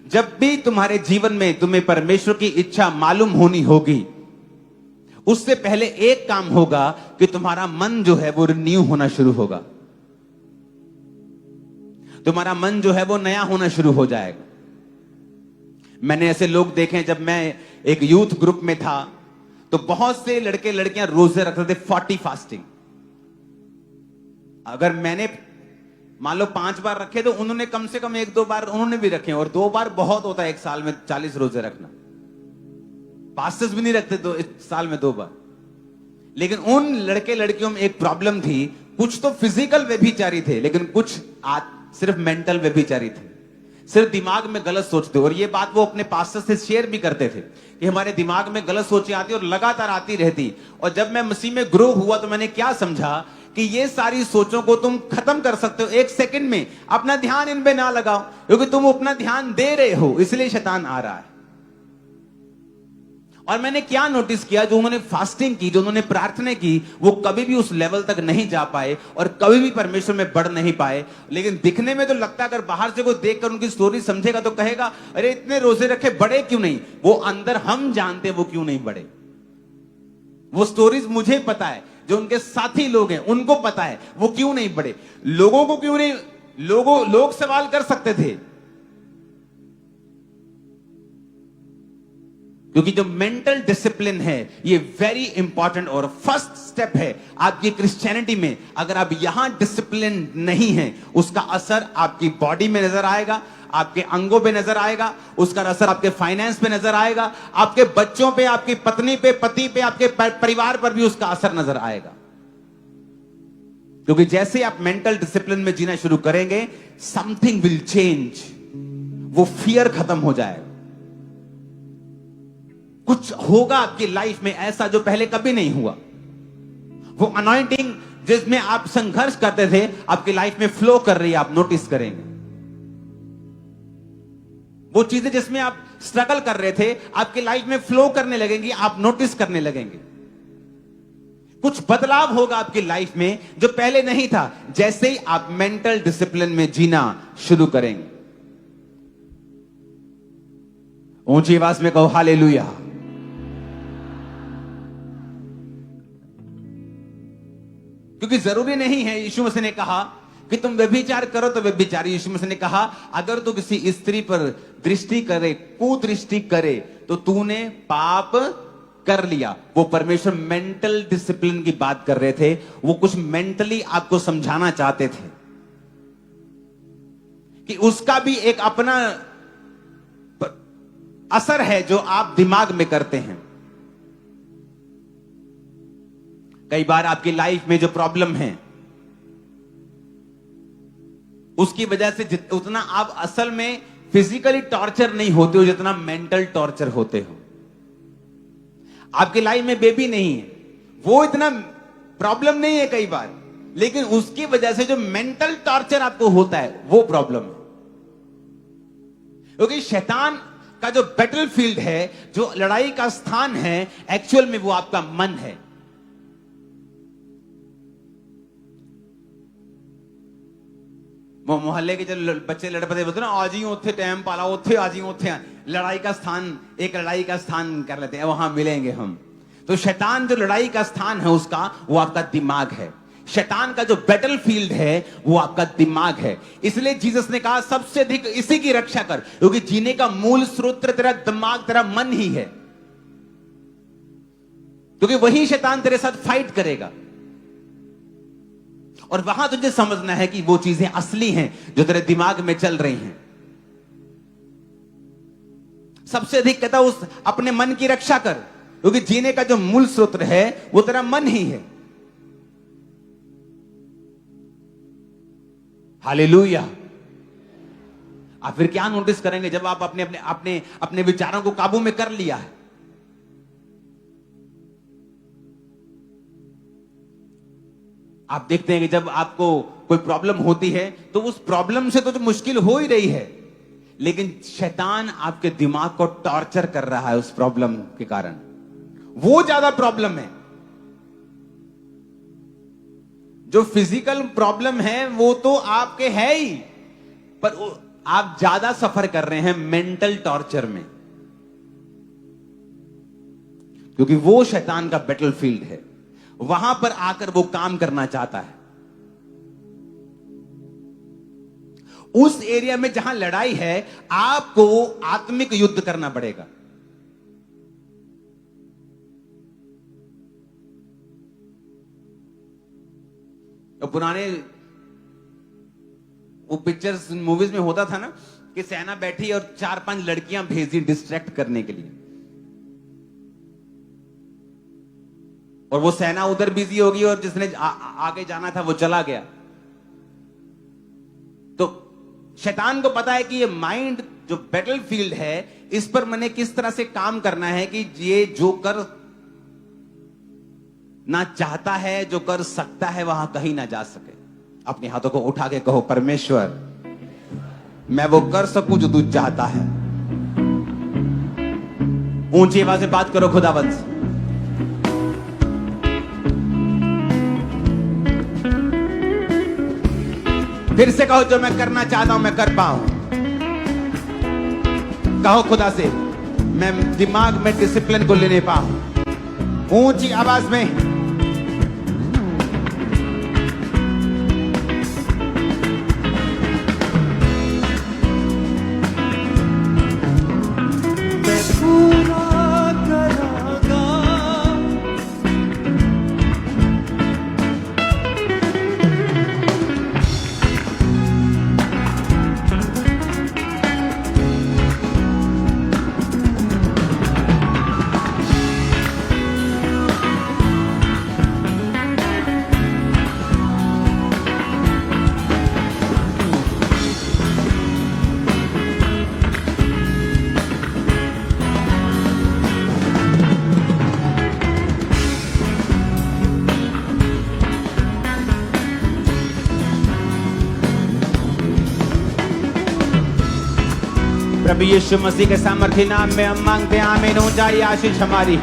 जब भी तुम्हारे जीवन में तुम्हें परमेश्वर की इच्छा मालूम होनी होगी, उससे पहले एक काम होगा कि तुम्हारा मन जो है वो रिन्यू होना शुरू होगा, तुम्हारा मन जो है वो नया होना शुरू हो जाएगा। मैंने ऐसे लोग देखे, जब मैं एक यूथ ग्रुप में था तो बहुत से लड़के लड़कियां रोजे रखते थे 40 फास्टिंग। अगर मैंने मान लो 5 बार रखे तो उन्होंने कम से कम 1-2 बार उन्होंने भी रखे, और 2 बार बहुत होता है एक साल में 40 रोजे रखना। पास्टर्स भी नहीं रखते तो इस साल में 2 बार। लेकिन उन लड़के लड़कियों में एक प्रॉब्लम थी, कुछ तो फिजिकल व्यभिचारी थे लेकिन कुछ सिर्फ मेंटल व्यभिचारी थे, सिर्फ दिमाग में गलत सोचते। और ये बात वो अपने पास्टर से शेयर भी करते थे कि हमारे दिमाग में गलत सोचें आती और लगातार आती रहती। और जब मैं मसीह में ग्रो हुआ तो मैंने क्या समझा कि ये सारी सोचों को तुम खत्म कर सकते हो 1 सेकंड में। अपना ध्यान इन पे ना लगाओ, क्योंकि तुम अपना ध्यान दे रहे हो, इसलिए शैतान आ रहा है। और मैंने क्या नोटिस किया, जो उन्होंने फास्टिंग की, जो उन्होंने प्रार्थना की, वो कभी भी उस लेवल तक नहीं जा पाए और कभी भी परमेश्वर में बढ़ नहीं पाए। लेकिन दिखने में तो लगता, अगर बाहर से कोई देखकर उनकी स्टोरी समझेगा तो कहेगा अरे इतने रोजे रखे, बड़े क्यों नहीं? वो अंदर हम जानते वो क्यों नहीं बढ़े। वो स्टोरीज मुझे पता है, जो उनके साथी लोग हैं उनको पता है वो क्यों नहीं बढ़े। लोगों को क्यों नहीं, लोग सवाल कर सकते थे, क्योंकि जो मेंटल डिसिप्लिन है ये वेरी इंपॉर्टेंट और फर्स्ट स्टेप है आपकी क्रिश्चियनिटी में। अगर आप यहां डिसिप्लिन नहीं है, उसका असर आपकी बॉडी में नजर आएगा, आपके अंगों पे नजर आएगा, उसका असर आपके फाइनेंस पे नजर आएगा, आपके बच्चों पे, आपकी पत्नी पे, पति पे, आपके परिवार पर भी उसका असर नजर आएगा। क्योंकि जैसे आप मेंटल डिसिप्लिन में जीना शुरू करेंगे, समथिंग विल चेंज। वो फियर खत्म हो जाएगा, कुछ होगा आपकी लाइफ में ऐसा जो पहले कभी नहीं हुआ। वो अनॉइंटिंग जिसमें आप संघर्ष करते थे आपकी लाइफ में फ्लो कर रही है, आप नोटिस करेंगे। वो चीजें जिसमें आप स्ट्रगल कर रहे थे आपकी लाइफ में फ्लो करने लगेंगी, आप नोटिस करने लगेंगे। कुछ बदलाव होगा आपकी लाइफ में जो पहले नहीं था, जैसे ही आप मेंटल डिसिप्लिन में जीना शुरू करेंगे। ऊंची आवाज में कहो हालेलुया। क्योंकि जरूरी नहीं है, यीशु मसीह ने कहा कि तुम व्यभिचार करो तो व्यभिचारी। यीशु मसीह ने कहा अगर तू किसी स्त्री पर दृष्टि करे, कुदृष्टि करे, तो तूने पाप कर लिया। वो परमेश्वर मेंटल डिसिप्लिन की बात कर रहे थे, वो कुछ मेंटली आपको समझाना चाहते थे कि उसका भी एक अपना असर है जो आप दिमाग में करते हैं। कई बार आपकी लाइफ में जो प्रॉब्लम है उसकी वजह से उतना आप असल में फिजिकली टॉर्चर नहीं होते हो जितना मेंटल टॉर्चर होते हो। आपकी लाइफ में बेबी नहीं है, वो इतना प्रॉब्लम नहीं है कई बार, लेकिन उसकी वजह से जो मेंटल टॉर्चर आपको होता है वो प्रॉब्लम है। क्योंकि शैतान का जो बैटलफील्ड है, जो लड़ाई का स्थान है, एक्चुअल में वो आपका मन है। वो मोहल्ले के जो बच्चे लड़ पड़े बोलते ना, आज ही उठे टाइम पाला, उठे आज ही उठे, लड़ाई का स्थान, एक लड़ाई का स्थान कर लेते हैं, वहां मिलेंगे हम। तो शैतान जो लड़ाई का स्थान है उसका, वो आपका दिमाग है। शैतान का जो बैटलफील्ड है वो आपका दिमाग है। इसलिए जीसस ने कहा सबसे अधिक इसी की रक्षा कर, क्योंकि जीने का मूल स्रोत तेरा दिमाग, तेरा मन ही है। क्योंकि वही शैतान तेरे साथ फाइट करेगा। और वहां तुझे समझना है कि वो चीजें असली हैं जो तेरे दिमाग में चल रही हैं। सबसे अधिक कहता उस अपने मन की रक्षा कर, क्योंकि जीने का जो मूल स्रोत है वो तेरा मन ही है। हालेलुया। आप फिर क्या नोटिस करेंगे जब आप अपने अपने अपने अपने विचारों को काबू में कर लिया है? आप देखते हैं कि जब आपको कोई प्रॉब्लम होती है तो उस प्रॉब्लम से तो मुश्किल हो ही रही है, लेकिन शैतान आपके दिमाग को टॉर्चर कर रहा है उस प्रॉब्लम के कारण। वो ज्यादा प्रॉब्लम है। जो फिजिकल प्रॉब्लम है वो तो आपके है ही, पर आप ज्यादा सफर कर रहे हैं मेंटल टॉर्चर में, क्योंकि वो शैतान का बैटलफील्ड है। वहां पर आकर वो काम करना चाहता है। उस एरिया में जहां लड़ाई है, आपको आत्मिक युद्ध करना पड़ेगा। तो पुराने वो पिक्चर्स मूवीज में होता था ना कि सेना बैठी और 4-5 लड़कियां भेजी डिस्ट्रैक्ट करने के लिए, और वो सेना उधर बिजी होगी और जिसने आगे जाना था वो चला गया। तो शैतान को पता है कि ये माइंड जो बैटलफील्ड है, इस पर मैंने किस तरह से काम करना है कि ये जो कर ना चाहता है, जो कर सकता है, वहां कहीं ना जा सके। अपने हाथों को उठा के कहो, परमेश्वर मैं वो कर सकूं जो तू चाहता है। ऊंची आवाज से बात करो खुदावंद से। फिर से कहो, जो मैं करना चाहता हूं मैं कर पाऊं। कहो खुदा से, मैं दिमाग में डिसिप्लिन को लेने पाऊं। ऊंची आवाज में। प्रभु यीशु मसीह के सामर्थ्य नाम में हम मांगते हैं, आमीन। हो जाए आशीष हमारी।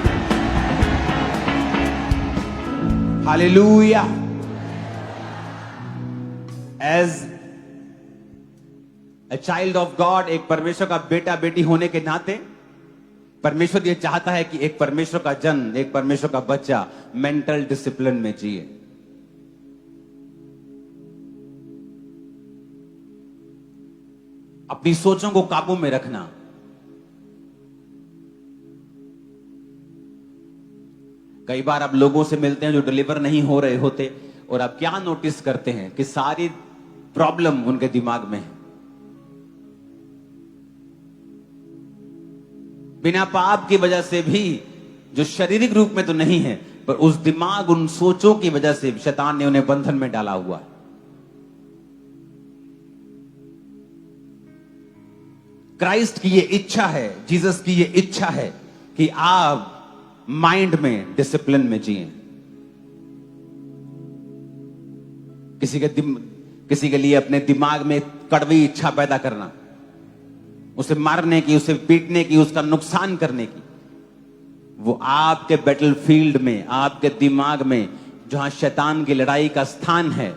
Hallelujah. As a child of God, एक परमेश्वर का बेटा बेटी होने के नाते परमेश्वर ये चाहता है कि एक परमेश्वर का जन, एक परमेश्वर का बच्चा मेंटल डिसिप्लिन में जिए। अपनी सोचों को काबू में रखना। कई बार आप लोगों से मिलते हैं जो डिलीवर नहीं हो रहे होते, और आप क्या नोटिस करते हैं कि सारी प्रॉब्लम उनके दिमाग में है। बिना पाप की वजह से भी, जो शारीरिक रूप में तो नहीं है, पर उस दिमाग, उन सोचों की वजह से शैतान ने उन्हें बंधन में डाला हुआ है। क्राइस्ट की ये इच्छा है, जीसस की ये इच्छा है कि आप माइंड में डिसिप्लिन में जिए। किसी के लिए अपने दिमाग में कड़वी इच्छा पैदा करना, उसे मारने की, उसे पीटने की, उसका नुकसान करने की, वो आपके बैटलफील्ड में, आपके दिमाग में जहां शैतान की लड़ाई का स्थान है,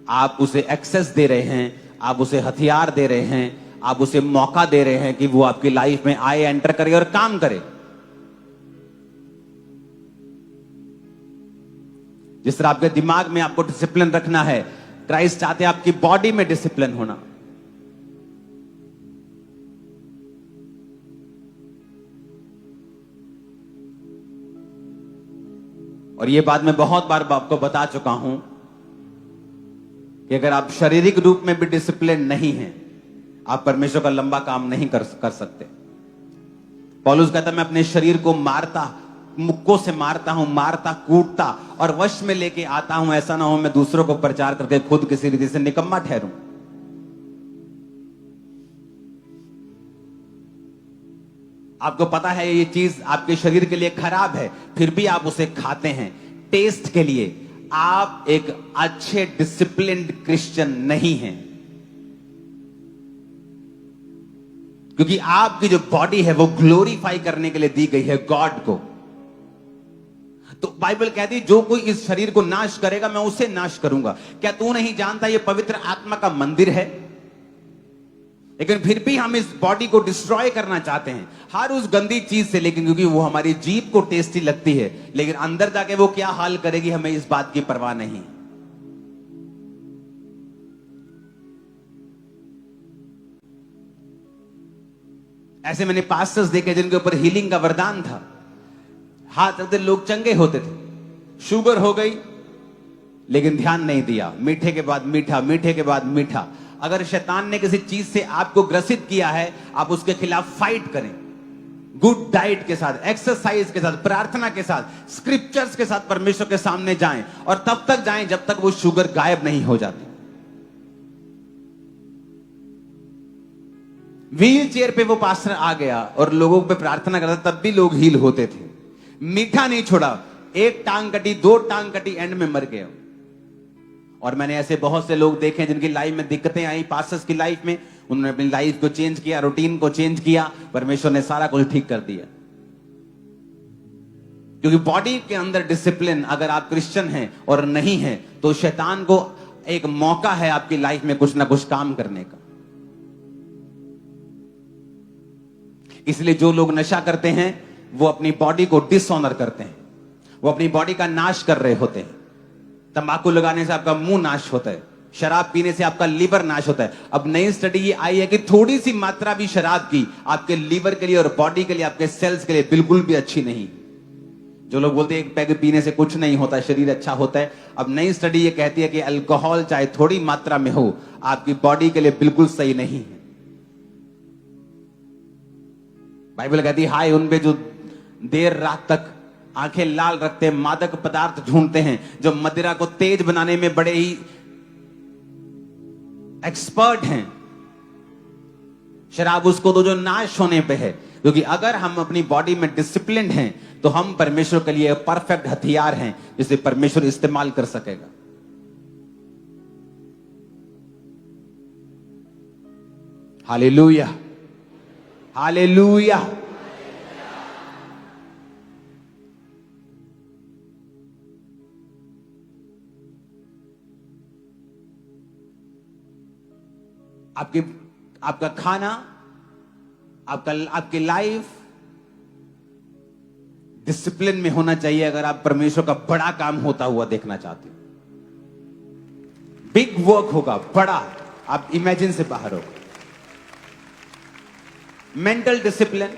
आप उसे एक्सेस दे रहे हैं, आप उसे हथियार दे रहे हैं, आप उसे मौका दे रहे हैं कि वो आपकी लाइफ में आए, एंटर करे और काम करे। जिस तरह आपके दिमाग में आपको डिसिप्लिन रखना है, क्राइस्ट चाहते हैं आपकी बॉडी में डिसिप्लिन होना। और ये बात मैं बहुत बार आपको बता चुका हूं कि अगर आप शारीरिक रूप में भी डिसिप्लिन नहीं हैं, आप परमेश्वर का लंबा काम नहीं कर सकते। पौलुस कहता, मैं अपने शरीर को मारता, मुक्कों से मारता हूं, मारता कूटता और वश में लेके आता हूं, ऐसा ना हो मैं दूसरों को प्रचार करके खुद किसी रीति से निकम्मा ठहरूं। आपको पता है ये चीज आपके शरीर के लिए खराब है, फिर भी आप उसे खाते हैं टेस्ट के लिए। आप एक अच्छे डिसिप्लिन्ड क्रिश्चियन नहीं हैं, क्योंकि आपकी जो बॉडी है वो ग्लोरीफाई करने के लिए दी गई है गॉड को। तो बाइबल कहती है जो कोई इस शरीर को नाश करेगा मैं उसे नाश करूंगा। क्या तू नहीं जानता ये पवित्र आत्मा का मंदिर है? लेकिन फिर भी हम इस बॉडी को डिस्ट्रॉय करना चाहते हैं हर उस गंदी चीज से, लेकिन क्योंकि वो हमारी जीभ को टेस्टी लगती है, लेकिन अंदर जाके वो क्या हाल करेगी हमें इस बात की परवाह नहीं। ऐसे मैंने पास्टर्स देखे जिनके ऊपर हीलिंग का वरदान था, हाथ रखते लोग चंगे होते थे। शुगर हो गई लेकिन ध्यान नहीं दिया, मीठे के बाद मीठा, मीठे के बाद मीठा। अगर शैतान ने किसी चीज से आपको ग्रसित किया है, आप उसके खिलाफ फाइट करें, गुड डाइट के साथ, एक्सरसाइज के साथ, प्रार्थना के साथ, स्क्रिप्चर्स के साथ परमेश्वर के सामने जाएं, और तब तक जाएं जब तक वो शुगर गायब नहीं हो जाती। व्हील चेयर पे वो पास्टर आ गया और लोगों पे प्रार्थना करता, तब भी लोग हील होते थे। मीठा नहीं छोड़ा, एक टांग कटी, दो टांग कटी, एंड में मर गए। और मैंने ऐसे बहुत से लोग देखे जिनकी लाइफ में दिक्कतें आई, पास्टर्स की लाइफ में, उन्होंने अपनी लाइफ को चेंज किया, रूटीन को चेंज किया, परमेश्वर ने सारा कुछ ठीक कर दिया। क्योंकि बॉडी के अंदर डिसिप्लिन, अगर आप क्रिश्चियन हैं और नहीं हैं, तो शैतान को एक मौका है आपकी लाइफ में कुछ ना कुछ काम करने का। इसलिए जो लोग नशा करते हैं वो अपनी बॉडी को डिसऑनर करते हैं, वो अपनी बॉडी का नाश कर रहे होते हैं। तंबाकू लगाने से आपका मुंह नाश होता है, शराब पीने से आपका लीवर नाश होता है। अब नई स्टडी ये आई है कि थोड़ी सी मात्रा भी शराब की आपके लीवर के लिए और बॉडी के लिए, आपके सेल्स के लिए बिल्कुल भी अच्छी नहीं। जो लोग बोलते हैं एक पैग पीने से कुछ नहीं होता, शरीर अच्छा होता है, अब नई स्टडी ये कहती है कि अल्कोहल चाहे थोड़ी मात्रा में हो, आपकी बॉडी के लिए बिल्कुल सही नहीं है। बाइबल कहती है हाय उन पे जो देर रात तक आंखें लाल रखते हैं, मादक पदार्थ ढूंढते हैं, जो मदिरा को तेज बनाने में बड़े ही एक्सपर्ट हैं। शराब उसको तो जो नाश होने पे है, क्योंकि अगर हम अपनी बॉडी में डिसिप्लिन्ड हैं तो हम परमेश्वर के लिए परफेक्ट हथियार हैं जिसे परमेश्वर इस्तेमाल कर सकेगा। Hallelujah, hallelujah. आपका खाना, आपकी लाइफ डिसिप्लिन में होना चाहिए अगर आप परमेश्वर का बड़ा काम होता हुआ देखना चाहते हो। बिग वर्क होगा, बड़ा, आप इमेजिन से बाहर हो। मेंटल डिसिप्लिन,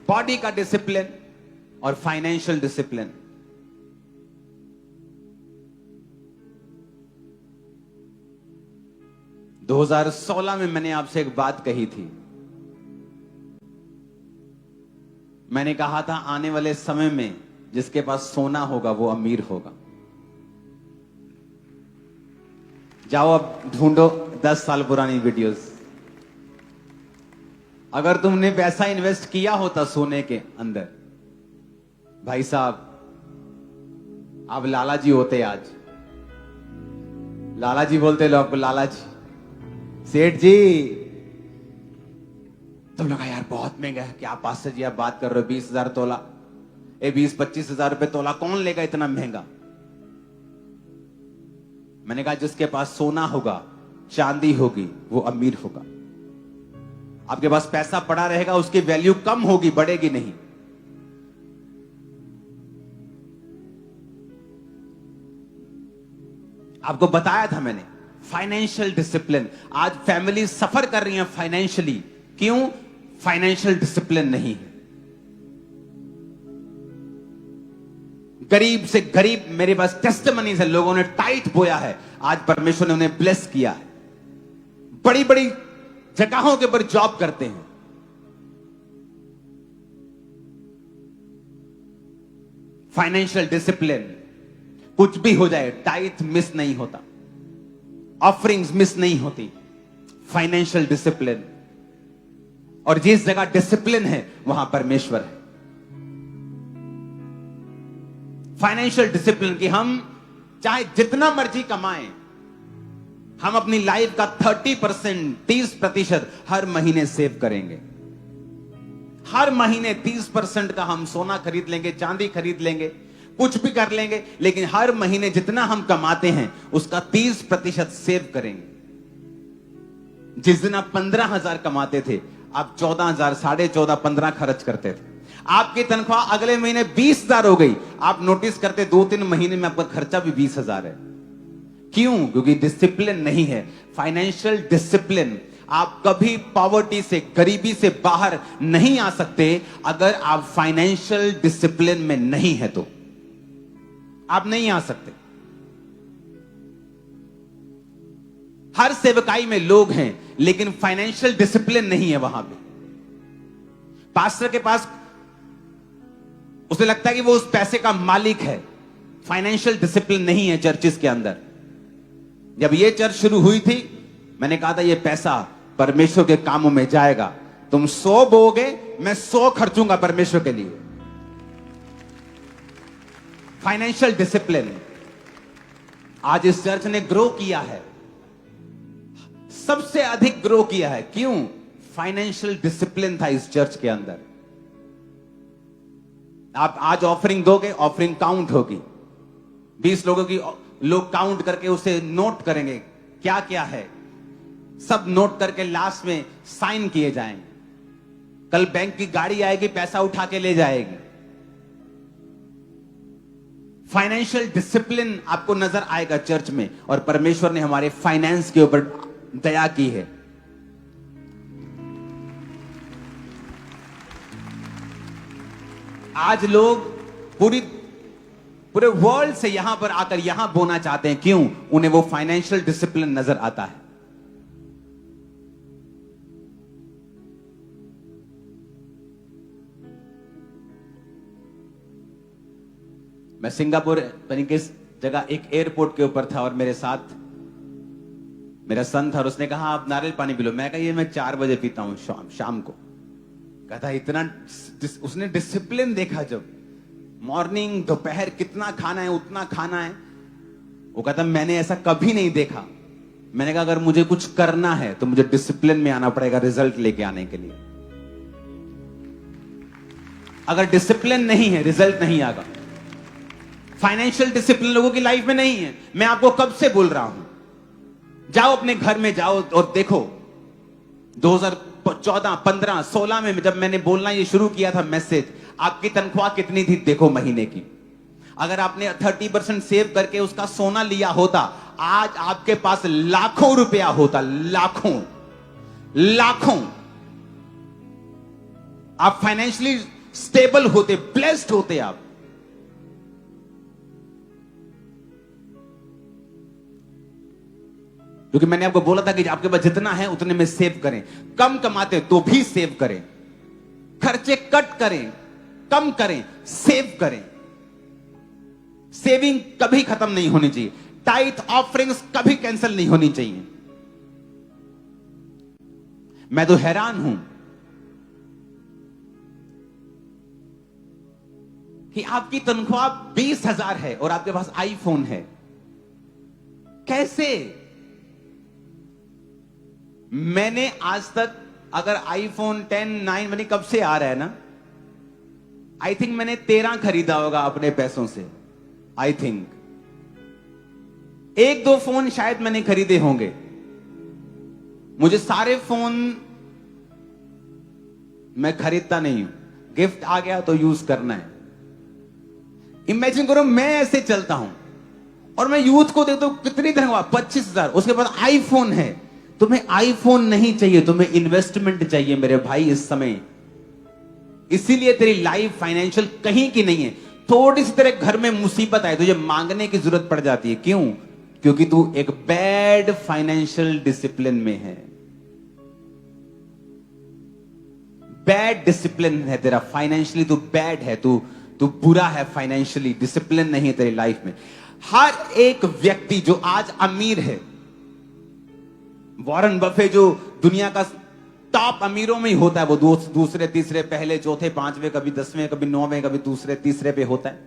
बॉडी का डिसिप्लिन और फाइनेंशियल डिसिप्लिन। दो 2016 में मैंने आपसे एक बात कही थी। मैंने कहा था आने वाले समय में जिसके पास सोना होगा वो अमीर होगा। जाओ अब ढूंढो 10 साल पुरानी वीडियोस। अगर तुमने पैसा इन्वेस्ट किया होता सोने के अंदर, भाई साहब आप लाला जी होते। आज लाला जी बोलते लोग आपको, लाला जी, सेठ जी। तुम लोग यार बहुत महंगा है, क्या पास्टर जी आप बात कर रहे हो, 20,000 तोला, 20-25 हजार रुपए तोला, कौन लेगा इतना महंगा। मैंने कहा जिसके पास सोना होगा, चांदी होगी, वो अमीर होगा। आपके पास पैसा पड़ा रहेगा, उसकी वैल्यू कम होगी, बढ़ेगी नहीं। आपको बताया था मैंने, फाइनेंशियल डिसिप्लिन। आज फैमिली सफर कर रही है फाइनेंशियली, क्यों? फाइनेंशियल डिसिप्लिन नहीं है। गरीब से गरीब, मेरे पास टेस्टिमनी है, लोगों ने टाइट बोया है, आज परमेश्वर ने उन्हें ब्लेस किया है, बड़ी बड़ी जगहों के ऊपर जॉब करते हैं। फाइनेंशियल डिसिप्लिन, कुछ भी हो जाए टाइट मिस नहीं होता, ऑफरिंग्स मिस नहीं होती। Financial discipline. और जिस जगह डिसिप्लिन है वहां परमेश्वर है। फाइनेंशियल डिसिप्लिन की हम चाहे जितना मर्जी कमाएं, हम अपनी लाइफ का 30%, 30% हर महीने सेव करेंगे। हर महीने 30% का हम सोना खरीद लेंगे, चांदी खरीद लेंगे, कुछ भी कर लेंगे, लेकिन हर महीने जितना हम कमाते हैं उसका 30% सेव करेंगे। जिस दिन आप 15,000 कमाते थे, आप 14,000, 14.5, 15 खर्च करते थे। आपकी तनख्वाह अगले महीने 20,000 हो गई, आप नोटिस करते 2-3 महीने में आपका खर्चा भी 20,000 है। क्यों? क्योंकि डिसिप्लिन नहीं है। Financial discipline. आप कभी पॉवर्टी से, गरीबी से बाहर नहीं आ सकते अगर आप फाइनेंशियल डिसिप्लिन में नहीं है तो आप नहीं आ सकते। हर सेवकाई में लोग हैं लेकिन फाइनेंशियल डिसिप्लिन नहीं है वहां पे। पास्टर के पास उसे लगता है कि वो उस पैसे का मालिक है। फाइनेंशियल डिसिप्लिन नहीं है चर्चिस के अंदर। जब ये चर्च शुरू हुई थी, मैंने कहा था ये पैसा परमेश्वर के कामों में जाएगा। तुम 100 बोगे, मैं 100 खर्चूंगा परमेश्वर के लिए। Financial discipline. आज इस चर्च ने ग्रो किया है, सबसे अधिक ग्रो किया है। क्यों? फाइनेंशियल डिसिप्लिन था इस चर्च के अंदर। आप आज ऑफरिंग दोगे, ऑफरिंग काउंट होगी। 20 लोगों की लोग काउंट करके उसे नोट करेंगे क्या क्या है, सब नोट करके लास्ट में साइन किए जाएंगे। कल बैंक की गाड़ी आएगी, पैसा उठा के ले जाएगी। फाइनेंशियल डिसिप्लिन आपको नजर आएगा चर्च में, और परमेश्वर ने हमारे फाइनेंस के ऊपर दया की है। आज लोग पूरे वर्ल्ड से यहां पर आकर यहां बोना चाहते हैं। क्यों? उन्हें वो फाइनेंशियल डिसिप्लिन नजर आता है। मैं सिंगापुर यानी किस जगह एक एयरपोर्ट के ऊपर था और मेरे साथ मेरा सन था और उसने कहा आप नारियल पानी पी लो। मैं कहा ये मैं 4 बजे पीता हूं शाम को। कहता इतना, उसने डिसिप्लिन देखा। जब मॉर्निंग दोपहर कितना खाना है उतना खाना है। वो कहता मैंने ऐसा कभी नहीं देखा। मैंने कहा अगर मुझे कुछ करना है तो मुझे डिसिप्लिन में आना पड़ेगा रिजल्ट लेके आने के लिए। अगर डिसिप्लिन नहीं है रिजल्ट नहीं आएगा। फाइनेंशियल डिसिप्लिन लोगों की लाइफ में नहीं है। मैं आपको कब से बोल रहा हूं, जाओ अपने घर में जाओ और देखो 2014, 15, 16 में जब मैंने बोलना ये शुरू किया था मैसेज, आपकी तनख्वाह कितनी थी देखो महीने की। अगर आपने 30% सेव करके उसका सोना लिया होता, आज आपके पास लाखों रुपया होता। लाखों लाखों। आप फाइनेंशियली स्टेबल होते, ब्लेस्ड होते आप। क्योंकि मैंने आपको बोला था कि आपके पास जितना है उतने में सेव करें। कम कमाते तो भी सेव करें, खर्चे कट करें, कम करें, सेव करें। सेविंग कभी खत्म नहीं होनी चाहिए। टाइथ ऑफरिंग्स कभी कैंसिल नहीं होनी चाहिए। मैं तो हैरान हूं कि आपकी तनख्वाह 20,000 है और आपके पास आईफोन है। कैसे? मैंने आज तक, अगर आईफोन 10, 9 मैंने कब से आ रहा है ना, आई थिंक मैंने 13 खरीदा होगा अपने पैसों से। आई थिंक 1-2 फोन शायद मैंने खरीदे होंगे। मुझे सारे फोन मैं खरीदता नहीं हूं, गिफ्ट आ गया तो यूज करना है। इमेजिन करो मैं ऐसे चलता हूं और मैं यूथ को देखता हूं कितनी तनख्वाह 25,000, उसके बाद आईफोन है। तुम्हें आईफोन नहीं चाहिए, तुम्हें इन्वेस्टमेंट चाहिए मेरे भाई इस समय। इसीलिए तेरी लाइफ फाइनेंशियल कहीं की नहीं है। थोड़ी सी तेरे घर में मुसीबत आए तुझे मांगने की जरूरत पड़ जाती है। क्यों? क्योंकि तू एक बैड फाइनेंशियल डिसिप्लिन में है। बैड डिसिप्लिन है तेरा, फाइनेंशियली तू बैड है, तू बुरा है फाइनेंशियली। डिसिप्लिन नहीं है तेरी लाइफ में। हर एक व्यक्ति जो आज अमीर है, वॉरेन बफे जो दुनिया का टॉप अमीरों में ही होता है वो। दूसरे तीसरे पहले चौथे पांचवे, कभी 10वें, कभी 9वें, कभी दूसरे तीसरे पे होता है,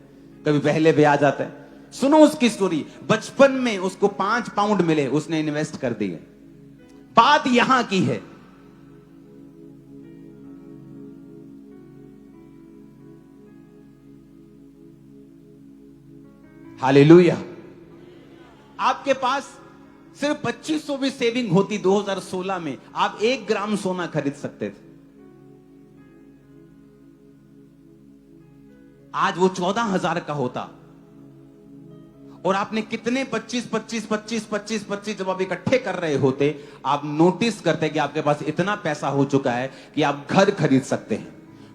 कभी पहले पे आ जाता है। सुनो उसकी स्टोरी। बचपन में उसको 5 पाउंड मिले, उसने इन्वेस्ट कर दिए। बात यहां की है, हालेलुया। आपके पास सिर्फ 2500 भी सेविंग होती 2016 में, आप 1 ग्राम सोना खरीद सकते थे। आज वो 14,000 का होता। और आपने कितने 25 जब आप इकट्ठे कर रहे होते, आप नोटिस करते कि आपके पास इतना पैसा हो चुका है कि आप घर खरीद सकते हैं,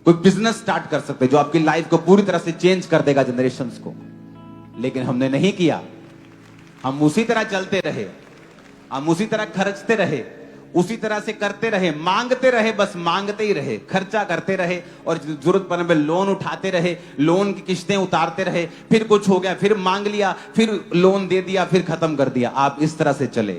कोई बिजनेस स्टार्ट कर सकते हैं जो आपकी लाइफ को पूरी तरह से चेंज कर देगा, जनरेशंस को। लेकिन हमने नहीं किया। हम उसी तरह चलते रहे, हम उसी तरह खर्चते रहे, उसी तरह से करते रहे, मांगते रहे, बस मांगते ही रहे, खर्चा करते रहे और जरूरत पड़ने पे लोन उठाते रहे, लोन की किस्तें उतारते रहे, फिर कुछ हो गया, फिर मांग लिया, फिर लोन दे दिया, फिर खत्म कर दिया। आप इस तरह से चले।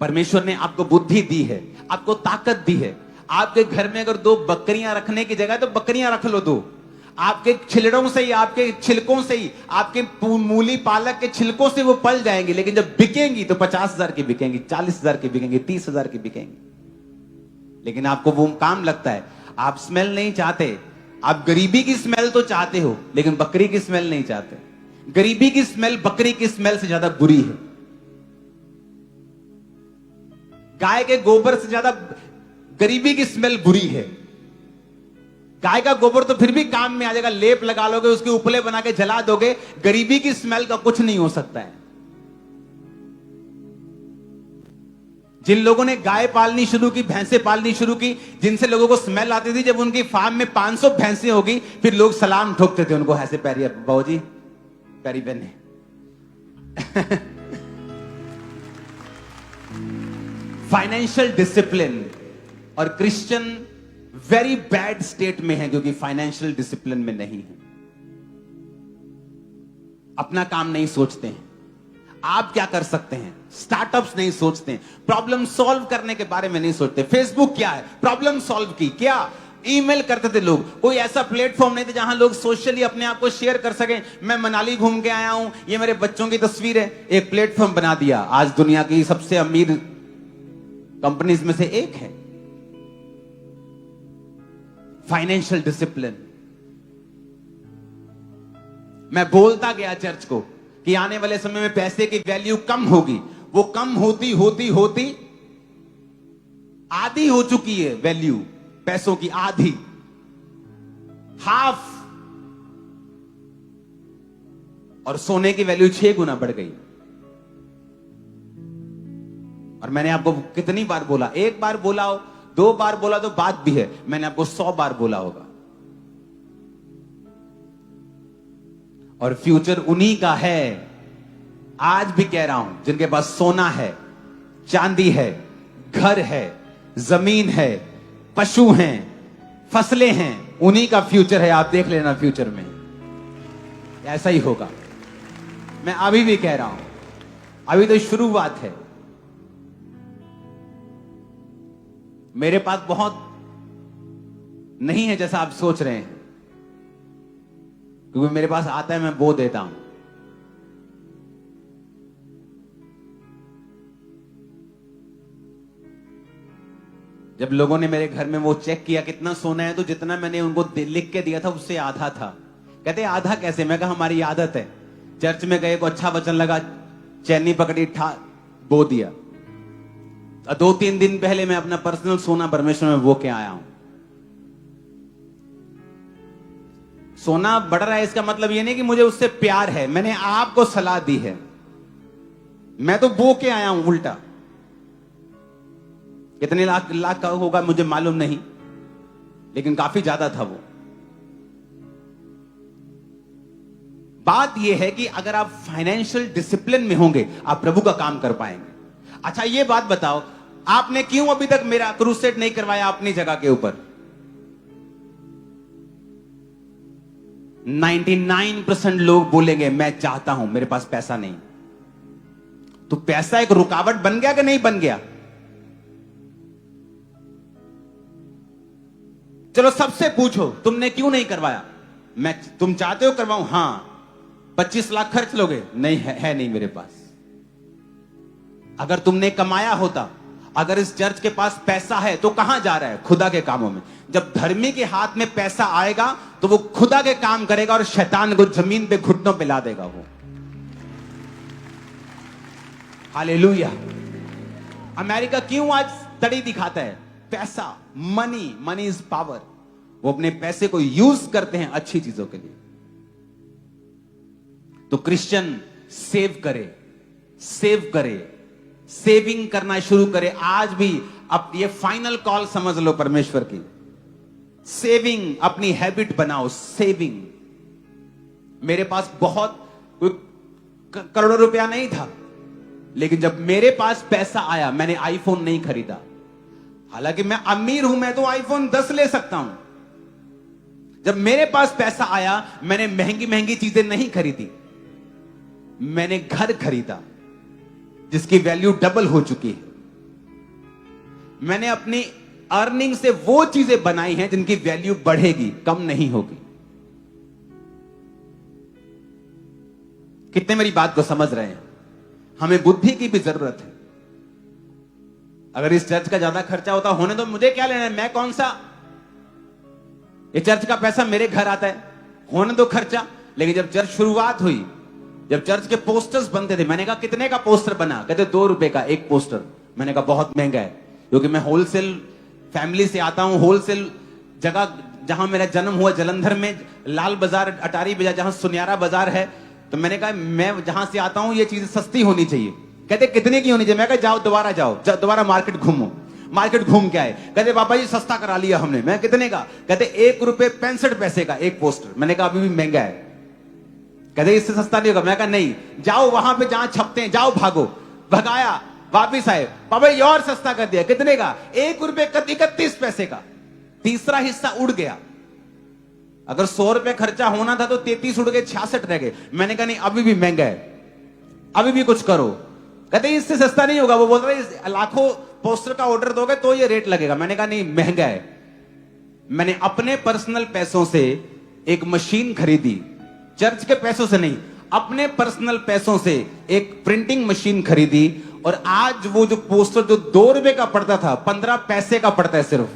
परमेश्वर ने आपको बुद्धि दी है, आपको ताकत दी है। आपके घर में अगर 2 बकरियां रखने की जगह तो बकरियां रख लो 2। आपके छिलड़ों से ही, आपके छिलकों से ही, आपके मूली पालक के छिलकों से वो पल जाएंगी, लेकिन जब बिकेंगी तो 50,000 की बिकेंगी, 40,000 की बिकेंगी, 30,000 की बिकेंगी। लेकिन आपको वो काम लगता है, आप स्मेल नहीं चाहते। आप गरीबी की स्मेल तो चाहते हो, लेकिन बकरी की स्मेल नहीं चाहते। गरीबी की स्मेल बकरी की स्मेल से ज्यादा बुरी है। गाय के गोबर से ज्यादा गरीबी की स्मेल बुरी है। गाय का गोबर तो फिर भी काम में आ जाएगा, लेप लगा लोगे, उसके उपले बना के जला दोगे। गरीबी की स्मेल का कुछ नहीं हो सकता है। जिन लोगों ने गाय पालनी शुरू की, भैंसे पालनी शुरू की, जिनसे लोगों को स्मेल आती थी, जब उनकी फार्म में 500 भैंसें होगी, फिर लोग सलाम ठोकते थे उनको, ऐसे पैरी बाबूजी, पैरी बहने। फाइनेंशियल डिसिप्लिन और क्रिश्चियन वेरी बैड स्टेट में है, क्योंकि फाइनेंशियल डिसिप्लिन में नहीं है। अपना काम नहीं सोचते हैं, आप क्या कर सकते हैं, स्टार्टअप्स नहीं सोचते हैं, प्रॉब्लम सॉल्व करने के बारे में नहीं सोचते। फेसबुक क्या है, प्रॉब्लम सॉल्व की। क्या ईमेल करते थे लोग, कोई ऐसा प्लेटफॉर्म नहीं था जहां लोग सोशली अपने आप को शेयर कर सकें। मैं मनाली घूम के आया हूं, ये मेरे बच्चों की तस्वीर है, एक प्लेटफॉर्म बना दिया। आज दुनिया की सबसे अमीर कंपनीज में से एक है। Financial discipline. मैं बोलता गया चर्च को कि आने वाले समय में पैसे की वैल्यू कम होगी। वो कम होती होती होती आधी हो चुकी है वैल्यू, पैसों की आधी, हाफ। और सोने की वैल्यू 6 गुना बढ़ गई। और मैंने आपको कितनी बार बोला, 1 बार बोला हो, 2 बार बोला तो बात भी है, मैंने आपको 100 बार बोला होगा। और फ्यूचर उन्हीं का है, आज भी कह रहा हूं, जिनके पास सोना है, चांदी है, घर है, जमीन है, पशु हैं, फसलें हैं, उन्हीं का फ्यूचर है। आप देख लेना, फ्यूचर में ऐसा ही होगा। मैं अभी भी कह रहा हूं, अभी तो शुरुआत है। मेरे पास बहुत नहीं है जैसा आप सोच रहे हैं, क्योंकि मेरे पास आता है, मैं बो देता हूं। जब लोगों ने मेरे घर में वो चेक किया कितना सोना है, तो जितना मैंने उनको लिख के दिया था उससे आधा था। कहते आधा कैसे? मैं कहा हमारी आदत है, चर्च में गए को अच्छा वचन लगा, चैनी पकड़ी, बो दिया। 2-3 दिन पहले मैं अपना पर्सनल सोना परमेश्वर में बो के आया हूं। सोना बढ़ रहा है, इसका मतलब यह नहीं कि मुझे उससे प्यार है, मैंने आपको सलाह दी है, मैं तो बो के आया हूं उल्टा। कितने लाख का होगा मुझे मालूम नहीं, लेकिन काफी ज्यादा था वो। बात यह है कि अगर आप फाइनेंशियल डिसिप्लिन में होंगे, आप प्रभु का काम कर पाएंगे। अच्छा, ये बात बताओ, आपने क्यों अभी तक मेरा क्रूसेड नहीं करवाया अपनी जगह के ऊपर? 99% लोग बोलेंगे मैं चाहता हूं, मेरे पास पैसा नहीं। तो पैसा एक रुकावट बन गया कि नहीं बन गया? चलो सबसे पूछो, तुमने क्यों नहीं करवाया? तुम चाहते हो करवाऊं? हां। 25 लाख खर्च लोगे? नहीं है नहीं मेरे पास। अगर तुमने कमाया होता, अगर इस चर्च के पास पैसा है तो कहां जा रहा है? खुदा के कामों में। जब धर्मी के हाथ में पैसा आएगा तो वो खुदा के काम करेगा और शैतान को जमीन पे घुटनों पे ला देगा वो। हालेलुया। अमेरिका क्यों आज तड़ी दिखाता है? पैसा, मनी इज पावर। वो अपने पैसे को यूज करते हैं अच्छी चीजों के लिए। तो क्रिश्चियन सेव करे, सेविंग करना शुरू करे आज भी। अब ये फाइनल कॉल समझ लो परमेश्वर की। सेविंग अपनी हैबिट बनाओ, सेविंग। मेरे पास बहुत करोड़ों रुपया नहीं था, लेकिन जब मेरे पास पैसा आया मैंने आईफोन नहीं खरीदा। हालांकि मैं अमीर हूं, मैं तो आईफोन 10 ले सकता हूं। जब मेरे पास पैसा आया मैंने महंगी चीजें नहीं खरीदी, मैंने घर खरीदा जिसकी वैल्यू डबल हो चुकी है। मैंने अपनी अर्निंग से वो चीजें बनाई हैं जिनकी वैल्यू बढ़ेगी, कम नहीं होगी। कितने मेरी बात को समझ रहे हैं? हमें बुद्धि की भी जरूरत है। अगर इस चर्च का ज्यादा खर्चा होता, होने तो मुझे क्या लेना है? मैं कौन सा, ये चर्च का पैसा मेरे घर आता है, होने दो खर्चा। लेकिन जब चर्च शुरुआत हुई, जब चर्च के पोस्टर्स बनते थे, मैंने कहा कितने का पोस्टर बना? कहते 2 रुपए का एक पोस्टर। मैंने कहा बहुत महंगा है, क्योंकि मैं होलसेल फैमिली से आता हूं। होलसेल जगह जहां मेरा जन्म हुआ, जलंधर में लाल बाजार, अटारी बाजार, जहां सुनियारा बाजार है। तो मैंने कहा मैं जहां से आता हूं ये चीज सस्ती होनी चाहिए। कहते कितने की होनी चाहिए? मैं कहा जाओ दोबारा मार्केट घूमो। मार्केट घूम के आए, कहते बाबा जी सस्ता करा लिया हमने। मैं कितने का? कहते 1 रुपए 65 पैसे का एक पोस्टर। मैंने कहा अभी भी महंगा है। कहते इससे सस्ता नहीं होगा। मैं कहा नहीं, जाओ वहां पे जहां छपते हैं, जाओ भागो। भगाया, वापिस आए, बाबा ये और सस्ता कर दिया। कितने का? 1 रुपए 31 पैसे का। तीसरा हिस्सा उड़ गया। अगर 100 रुपए खर्चा होना था तो 33 उड़ गए, 66 रह गए। मैंने कहा नहीं अभी भी महंगा है, अभी भी कुछ करो। कहते इससे सस्ता नहीं होगा। वो बोल रहे लाखों पोस्टर का ऑर्डर दोगे तो ये रेट लगेगा। मैंने कहा नहीं महंगा है। मैंने अपने पर्सनल पैसों से एक मशीन खरीदी, चर्च के पैसों से नहीं, अपने पर्सनल पैसों से एक प्रिंटिंग मशीन खरीदी। और आज वो जो पोस्टर जो 2 रुपए का पड़ता था, 15 पैसे का पड़ता है, सिर्फ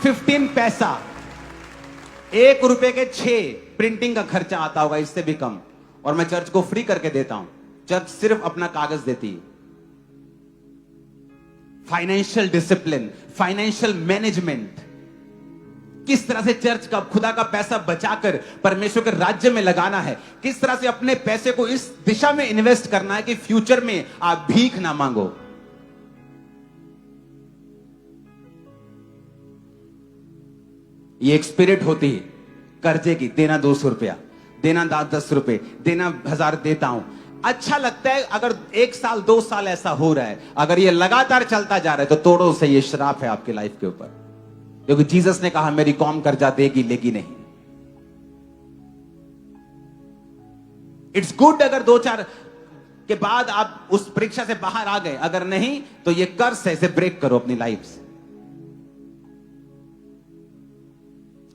15 पैसा। 1 रुपए के 6 प्रिंटिंग का खर्चा आता होगा, इससे भी कम। और मैं चर्च को फ्री करके देता हूं। चर्च सिर्फ अपना कागज देती है। फाइनेंशियल डिसिप्लिन, फाइनेंशियल मैनेजमेंट, किस तरह से चर्च का, खुदा का पैसा बचाकर परमेश्वर के राज्य में लगाना है, किस तरह से अपने पैसे को इस दिशा में इन्वेस्ट करना है कि फ्यूचर में आप भीख ना मांगो। ये एक स्पिरिट होती है कर्जे की, देना 200 रुपया, देना 10 रुपए, देना 1000 देता हूं। अच्छा लगता है अगर 1 साल 2 साल ऐसा हो रहा है। अगर ये लगातार चलता जा रहा है तो तोड़ो से ये श्राप है आपकी लाइफ के ऊपर, क्योंकि जीसस ने कहा मेरी कौम कर्जा देगी लेगी नहीं। इट्स गुड अगर 2-4 के बाद आप उस परीक्षा से बाहर आ गए, अगर नहीं तो ये कर्ज है, इसे ब्रेक करो अपनी लाइफ से।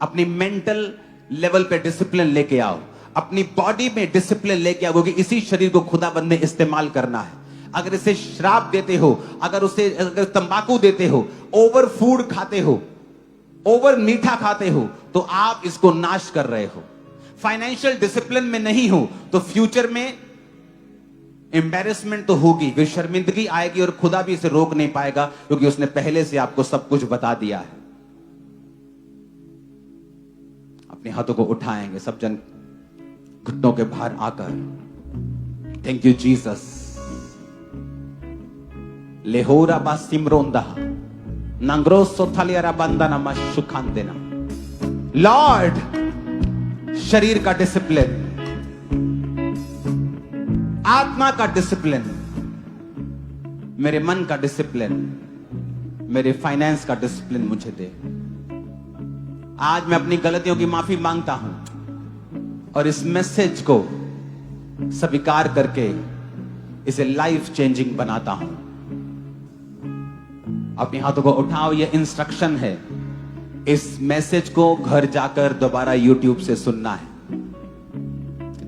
अपनी मेंटल लेवल पे डिसिप्लिन लेके आओ, अपनी बॉडी में डिसिप्लिन लेके आओ, क्योंकि इसी शरीर को खुदाबंद ने इस्तेमाल करना है। अगर इसे श्राप देते हो, अगर तंबाकू देते हो, ओवर फूड खाते हो, ओवर मीठा खाते हो, तो आप इसको नाश कर रहे हो। फाइनेंशियल डिसिप्लिन में नहीं हो तो फ्यूचर में एम्बैरेसमेंट तो होगी, फिर शर्मिंदगी आएगी और खुदा भी इसे रोक नहीं पाएगा, क्योंकि उसने पहले से आपको सब कुछ बता दिया है। अपने हाथों को उठाएंगे सब जन घुटनों के बाहर आकर। Thank you Jesus. लेहोरा बा सिमरोंदा नंग्रोसो थालियारा बंदना मशुखान देना। लॉर्ड, शरीर का डिसिप्लिन, आत्मा का डिसिप्लिन, मेरे मन का डिसिप्लिन, मेरे फाइनेंस का डिसिप्लिन मुझे दे। आज मैं अपनी गलतियों की माफी मांगता हूं और इस मैसेज को स्वीकार करके इसे लाइफ चेंजिंग बनाता हूं। अपने हाथों को उठाओ, यह इंस्ट्रक्शन है। इस मैसेज को घर जाकर दोबारा YouTube से सुनना है,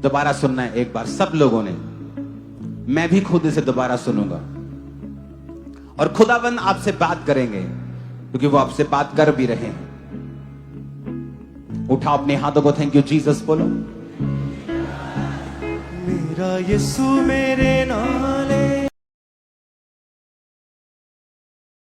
दोबारा सुनना है एक बार सब लोगों ने। मैं भी खुद इसे दोबारा सुनूंगा और खुदाबंद आपसे बात करेंगे, क्योंकि वो आपसे बात कर भी रहे हैं। उठाओ अपने हाथों को, थैंक यू जीसस बोलो। मेरा यीशु मेरे नाले